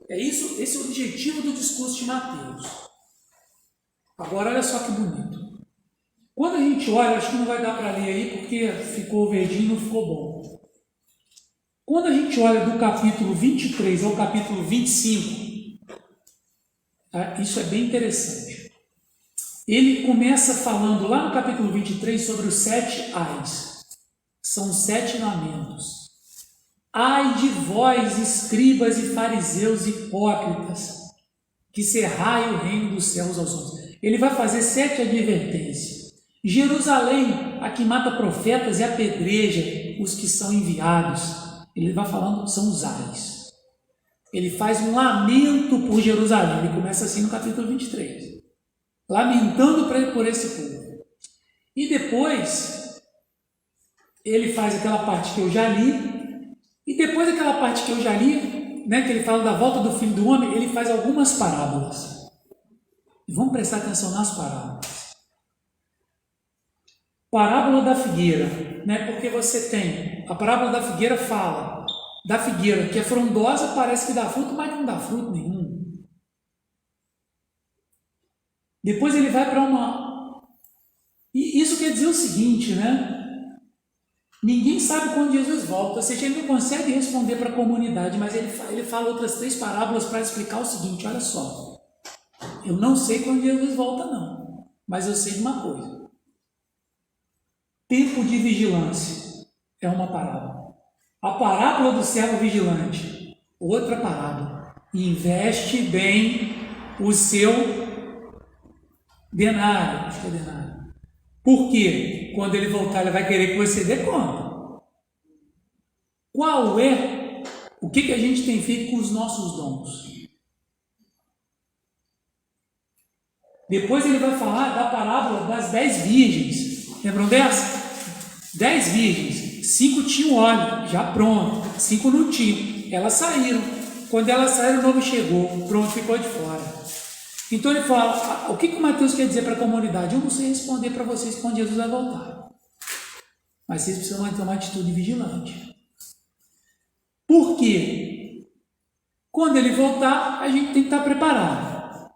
Esse é o objetivo do discurso de Mateus. Agora, olha só que bonito. Quando a gente olha, acho que não vai dar para ler aí, porque ficou verdinho e não ficou bom. Quando a gente olha do capítulo 23 ao capítulo 25, isso é bem interessante. Ele começa falando lá no capítulo 23 sobre os 7 ais. São 7 lamentos. Ai de vós, escribas e fariseus hipócritas, que cerrai o reino dos céus aos homens. Ele vai fazer 7 advertências. Jerusalém, a que mata profetas e apedreja os que são enviados. Ele vai falando, são os ais. Ele faz um lamento por Jerusalém. Ele começa assim no capítulo 23. Lamentando por esse povo. E depois, ele faz aquela parte que eu já li. E depois daquela parte que eu já li, né, que ele fala da volta do Filho do Homem, ele faz algumas parábolas. E vamos prestar atenção nas parábolas. Parábola da figueira, né, porque você tem, a parábola da figueira fala da figueira que é frondosa, parece que dá fruto, mas não dá fruto nenhum. Depois ele vai para uma... E isso quer dizer o seguinte, né? Ninguém sabe quando Jesus volta, ou seja, ele não consegue responder para a comunidade, mas ele fala outras 3 parábolas para explicar o seguinte: olha só, eu não sei quando Jesus volta não, mas eu sei de uma coisa. Tempo de vigilância é uma parábola. A parábola do servo vigilante, outra parábola. Investe bem o seu denário, acho que é denário. Por quê? Quando ele voltar, ele vai querer que você dê conta. Qual é o que a gente tem feito com os nossos dons? Depois ele vai falar da parábola das 10 virgens. Lembram dessa? 10 virgens. 5 tinham óleo, já pronto. 5 não tinham. Elas saíram. Quando elas saíram, o noivo chegou. Pronto, ficou de fora. Então ele fala, o que o Mateus quer dizer para a comunidade? Eu não sei responder para vocês quando Jesus vai voltar. Mas vocês precisam ter uma atitude vigilante. Por quê? Quando ele voltar, a gente tem que estar preparado.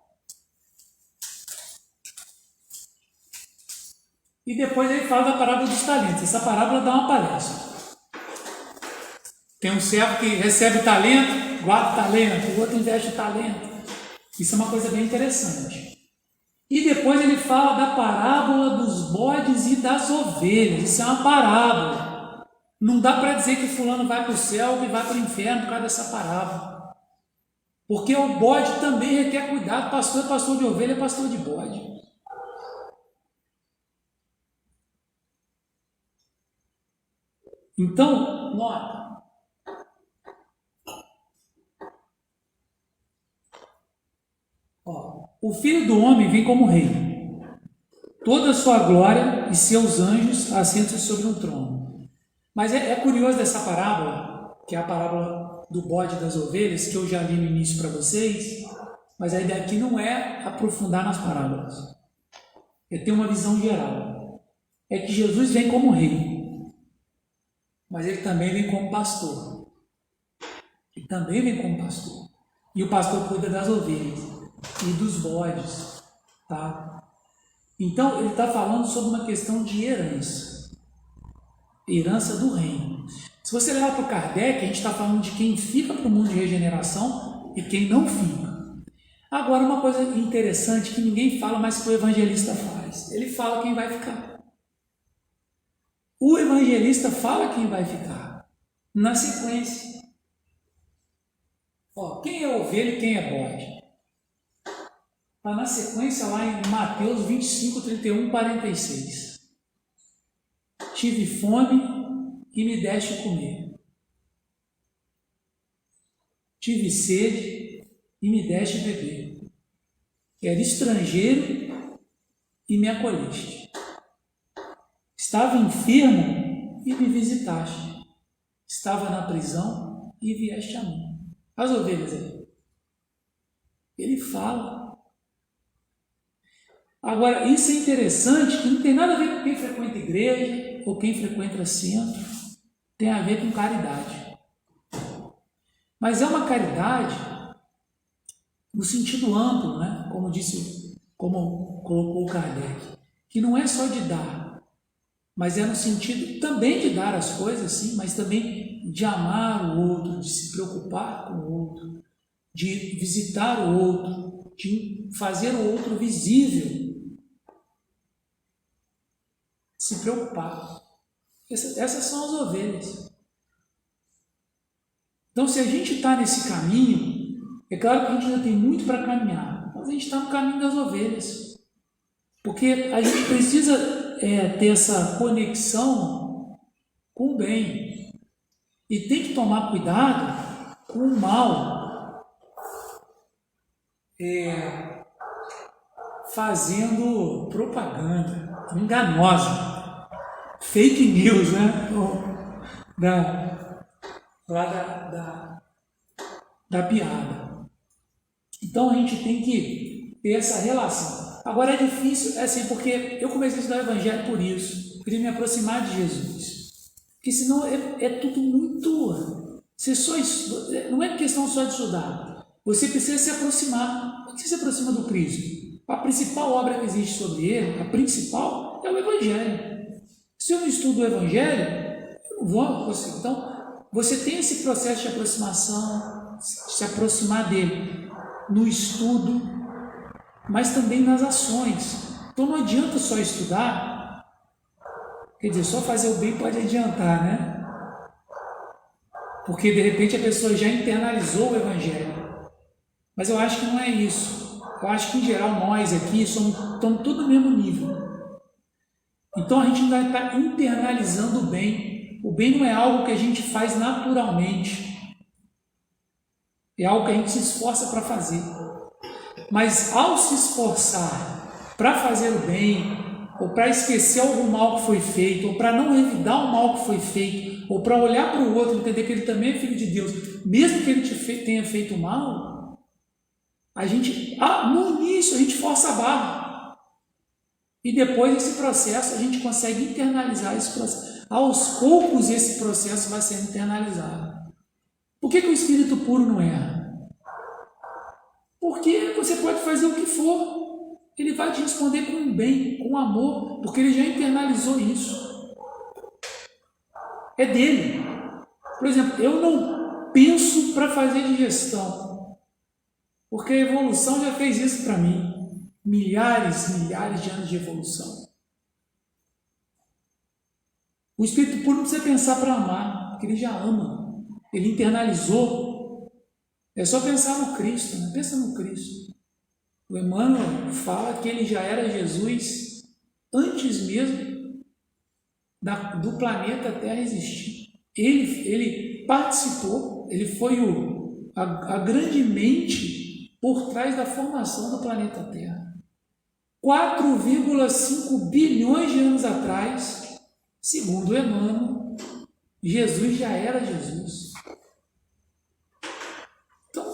E depois ele fala da parábola dos talentos. Essa parábola dá uma palestra. Tem um servo que recebe o talento, guarda o talento, o outro investe o talento. Isso é uma coisa bem interessante. E depois ele fala da parábola dos bodes e das ovelhas. Isso é uma parábola. Não dá para dizer que fulano vai para o céu e vai para o inferno por causa dessa parábola. Porque o bode também requer cuidado. Pastor é pastor de ovelha, é pastor de bode. Então, nota. O Filho do Homem vem como rei. Toda a sua glória e seus anjos assentam sobre um trono. Mas é curioso dessa parábola, que é a parábola do bode e das ovelhas, que eu já li no início para vocês, mas a ideia aqui não é aprofundar nas parábolas. É ter uma visão geral. É que Jesus vem como rei, mas ele também vem como pastor. Ele também vem como pastor. E o pastor cuida das ovelhas e dos bodes, tá? Então, ele está falando sobre uma questão de herança. Herança do reino. Se você levar para o Kardec, a gente está falando de quem fica para o mundo de regeneração e quem não fica. Agora, uma coisa interessante que ninguém fala, mas que o evangelista faz. Ele fala quem vai ficar. O evangelista fala quem vai ficar. Na sequência. Quem é ovelha e quem é bode? Está na sequência lá em Mateus 25, 31, 46. Tive fome e me deste comer. Tive sede e me deste beber. Era estrangeiro e me acolheste. Estava enfermo e me visitaste. Estava na prisão e vieste a mim. As ovelhas aí. Ele fala. Agora, isso é interessante, que não tem nada a ver com quem frequenta igreja ou quem frequenta centro. Tem a ver com caridade. Mas é uma caridade no sentido amplo, né? Como colocou o Kardec, que não é só de dar, mas é no sentido também de dar as coisas, sim, mas também de amar o outro, de se preocupar com o outro, de visitar o outro, de fazer o outro visível, se preocupar. Essas são as ovelhas. Então, se a gente está nesse caminho, é claro que a gente ainda tem muito para caminhar, mas a gente está no caminho das ovelhas. Porque a gente precisa ter essa conexão com o bem. E tem que tomar cuidado com o mal. Fazendo propaganda enganosa. Fake news, né? Da piada. Então a gente tem que ter essa relação. Agora é difícil, assim, porque eu comecei a estudar o Evangelho por isso. Eu queria me aproximar de Jesus. Porque senão é tudo muito. Você só estuda, não é questão só de estudar. Você precisa se aproximar. Por que você se aproxima do Cristo? A principal obra que existe sobre ele, a principal, é o Evangelho. Se eu não estudo o Evangelho, eu não vou conseguir. Então, você tem esse processo de aproximação, se aproximar dele no estudo, mas também nas ações. Então, não adianta só estudar, quer dizer, só fazer o bem pode adiantar, né? Porque, de repente, a pessoa já internalizou o Evangelho. Mas eu acho que não é isso. Eu acho que, em geral, nós aqui estamos todos no mesmo nível. Então, a gente ainda está internalizando o bem. O bem não é algo que a gente faz naturalmente. É algo que a gente se esforça para fazer. Mas, ao se esforçar para fazer o bem, ou para esquecer algum mal que foi feito, ou para não revidar o mal que foi feito, ou para olhar para o outro e entender que ele também é filho de Deus, mesmo que ele tenha feito mal, a gente, no início, a gente força a barra. E depois esse processo, a gente consegue internalizar esse processo. Aos poucos esse processo vai sendo internalizado. Por que o espírito puro não erra? Porque você pode fazer o que for. Ele vai te responder com bem, com amor, porque ele já internalizou isso. É dele. Por exemplo, eu não penso para fazer digestão, porque a evolução já fez isso para mim. milhares de anos de evolução. O Espírito puro não precisa pensar para amar, porque ele já ama. Ele internalizou. É só pensar no Cristo, né? Pensa no Cristo. O Emmanuel fala que ele já era Jesus antes mesmo do planeta Terra existir. Ele participou, ele foi a grande mente por trás da formação do planeta Terra. 4,5 bilhões de anos atrás, segundo Emmanuel, Jesus já era Jesus. Então,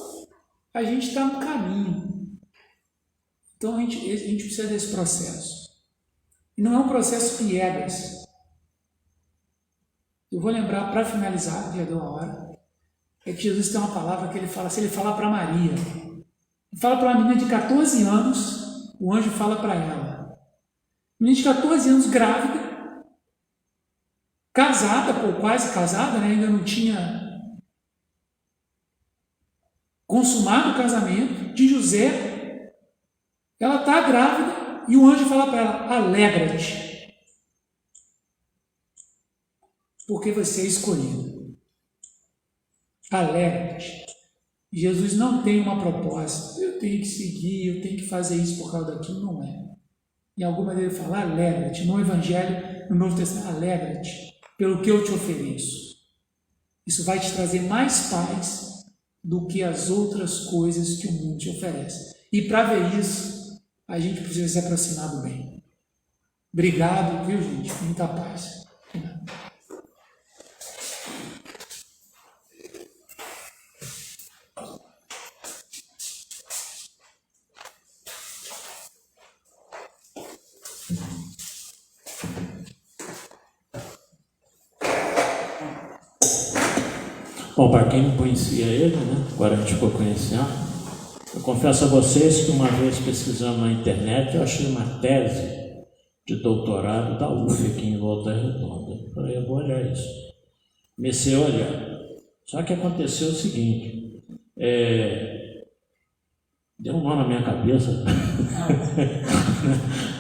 a gente está no caminho. Então, a gente precisa desse processo. E não é um processo piegas. Eu vou lembrar, para finalizar, já deu a hora, é que Jesus tem uma palavra que ele fala, se ele fala para Maria, ele fala para uma menina de 14 anos, o anjo fala para ela. Menina de 14 anos, grávida, casada, ou quase casada, né? Ainda não tinha consumado o casamento, de José. Ela está grávida e o anjo fala para ela, alegra-te, porque você é escolhido. Alegra-te. Jesus não tem uma proposta, eu tenho que seguir, eu tenho que fazer isso por causa daquilo, não é. Em alguma dele fala, alegra-te, no Evangelho, no Novo Testamento, alegra-te pelo que eu te ofereço. Isso vai te trazer mais paz do que as outras coisas que o mundo te oferece. E para ver isso, a gente precisa se aproximar do bem. Obrigado, viu, gente? Muita paz. Bom, para quem não conhecia ele, né? Agora a gente ficou conhecendo. Eu confesso a vocês que uma vez pesquisando na internet, eu achei uma tese de doutorado da UF aqui em Volta Redonda. Eu falei, eu vou olhar isso. Comecei a olhar. Só que aconteceu o seguinte, deu um nó na minha cabeça,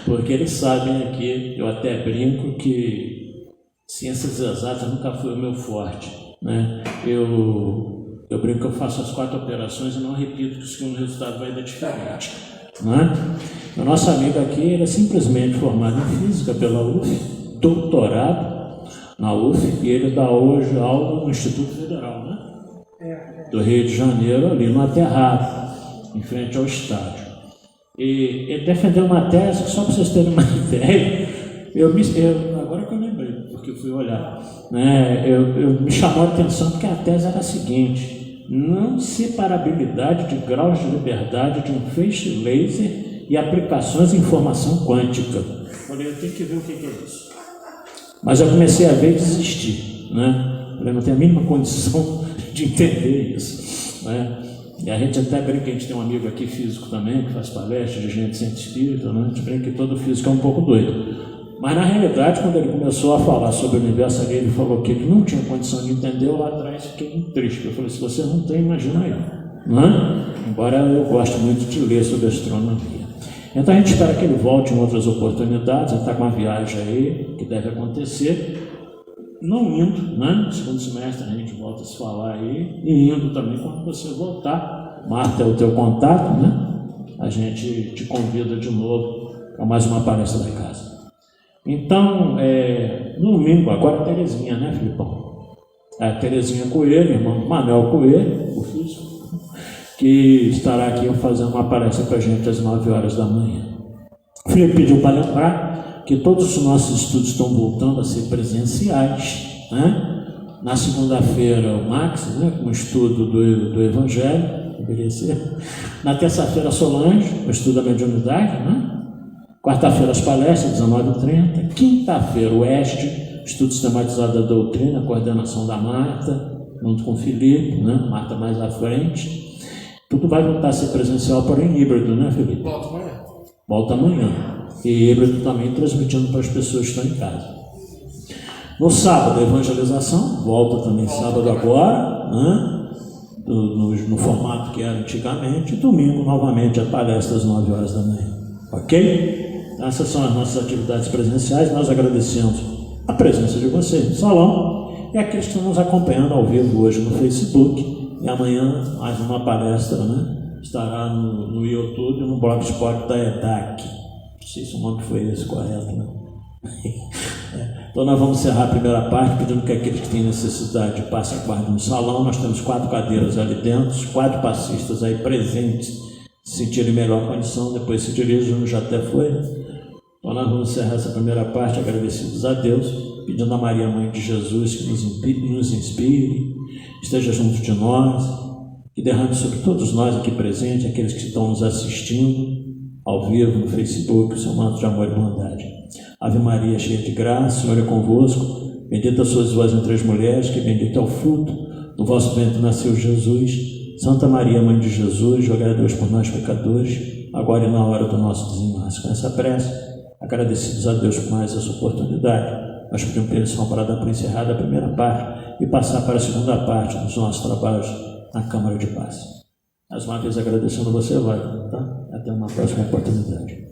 porque eles sabem aqui, eu até brinco que ciências exatas nunca foi o meu forte. Né? Eu brinco que eu faço as 4 operações e não repito que o segundo resultado vai dar diferente. Né? O nosso amigo aqui, ele é simplesmente formado em Física pela UF, doutorado na UF, e ele dá hoje aula no Instituto Federal, né? Do Rio de Janeiro, ali no Aterrado, em frente ao estádio. E ele defendeu uma tese que, só para vocês terem uma ideia, agora que eu lembrei, porque eu fui olhar, né, eu me chamou a atenção porque a tese era a seguinte: não separabilidade de graus de liberdade de um feixe laser e aplicações em informação quântica. Eu falei, eu tenho que ver o que é isso. Mas eu comecei a ver e desisti, né? Eu não tenho a mínima condição de entender isso, né? E a gente até brinca, a gente tem um amigo aqui físico também, que faz palestra de gente sem espírito, né? A gente brinca que todo físico é um pouco doido. Mas na realidade, quando ele começou a falar sobre o universo ali, ele falou que ele não tinha condição de entender, eu lá atrás fiquei muito triste. Eu falei, se você não tem, imagina aí. Não é? Embora eu goste muito de ler sobre astronomia. Então a gente espera que ele volte em outras oportunidades, ele está com uma viagem aí, que deve acontecer. Não indo, né? No segundo semestre a gente volta a se falar aí, e indo também quando você voltar. Marta é o teu contato, né? A gente te convida de novo para mais uma palestra da casa. Então, no domingo, agora a Terezinha, né, Filipão? A Terezinha Coelho, irmão do Manuel Coelho, o físico, que estará aqui fazendo uma palestra para a gente às 9 horas da manhã. O Felipe pediu para lembrar que todos os nossos estudos estão voltando a ser presenciais, né? Na segunda-feira, o Max, né, com o estudo do Evangelho, deveria ser. Na terça-feira, a Solange, com o estudo da mediunidade, né? Quarta-feira, as palestras, 19h30. Quinta-feira, o ESD, estudo sistematizado da doutrina, coordenação da Marta, junto com o Felipe, né? Marta mais à frente. Tudo vai voltar a ser presencial, porém híbrido, né, Felipe? Volta amanhã. Volta amanhã. E híbrido também transmitindo para as pessoas que estão em casa. No sábado, a evangelização, volta também sábado agora, né? No formato que era antigamente. E domingo, novamente, a palestra às 9 horas da manhã. Ok? Essas são as nossas atividades presenciais. Nós agradecemos a presença de vocês no salão e aqueles que estão nos acompanhando ao vivo hoje no Facebook. E amanhã mais uma palestra, né? Estará no YouTube e no Blogspot da EDAC. Não sei se o nome foi esse correto, né? Então nós vamos encerrar a primeira parte pedindo que aqueles que têm necessidade passem a guarda no salão. Nós temos 4 cadeiras ali dentro, 4 passistas aí presentes, se sentirem melhor condição, depois se dirigem, já até foi. Então nós vamos encerrar essa primeira parte agradecidos a Deus, pedindo a Maria, Mãe de Jesus, que nos inspire, esteja junto de nós, que derrame sobre todos nós aqui presentes, aqueles que estão nos assistindo ao vivo no Facebook, o seu manto de amor e bondade. Ave Maria, cheia de graça, o Senhor é convosco, bendita sois vós entre as mulheres, que bendito é o fruto do vosso ventre nasceu Jesus. Santa Maria, Mãe de Jesus, rogai a Deus por nós pecadores, agora e na hora do nosso desenlace. Com essa prece, agradecidos a Deus por mais essa oportunidade, nós pedimos permissão para dar por encerrada a primeira parte e passar para a segunda parte dos nossos trabalhos na Câmara de Paz. Mais uma vez agradecendo você, vai, tá? Até uma próxima oportunidade.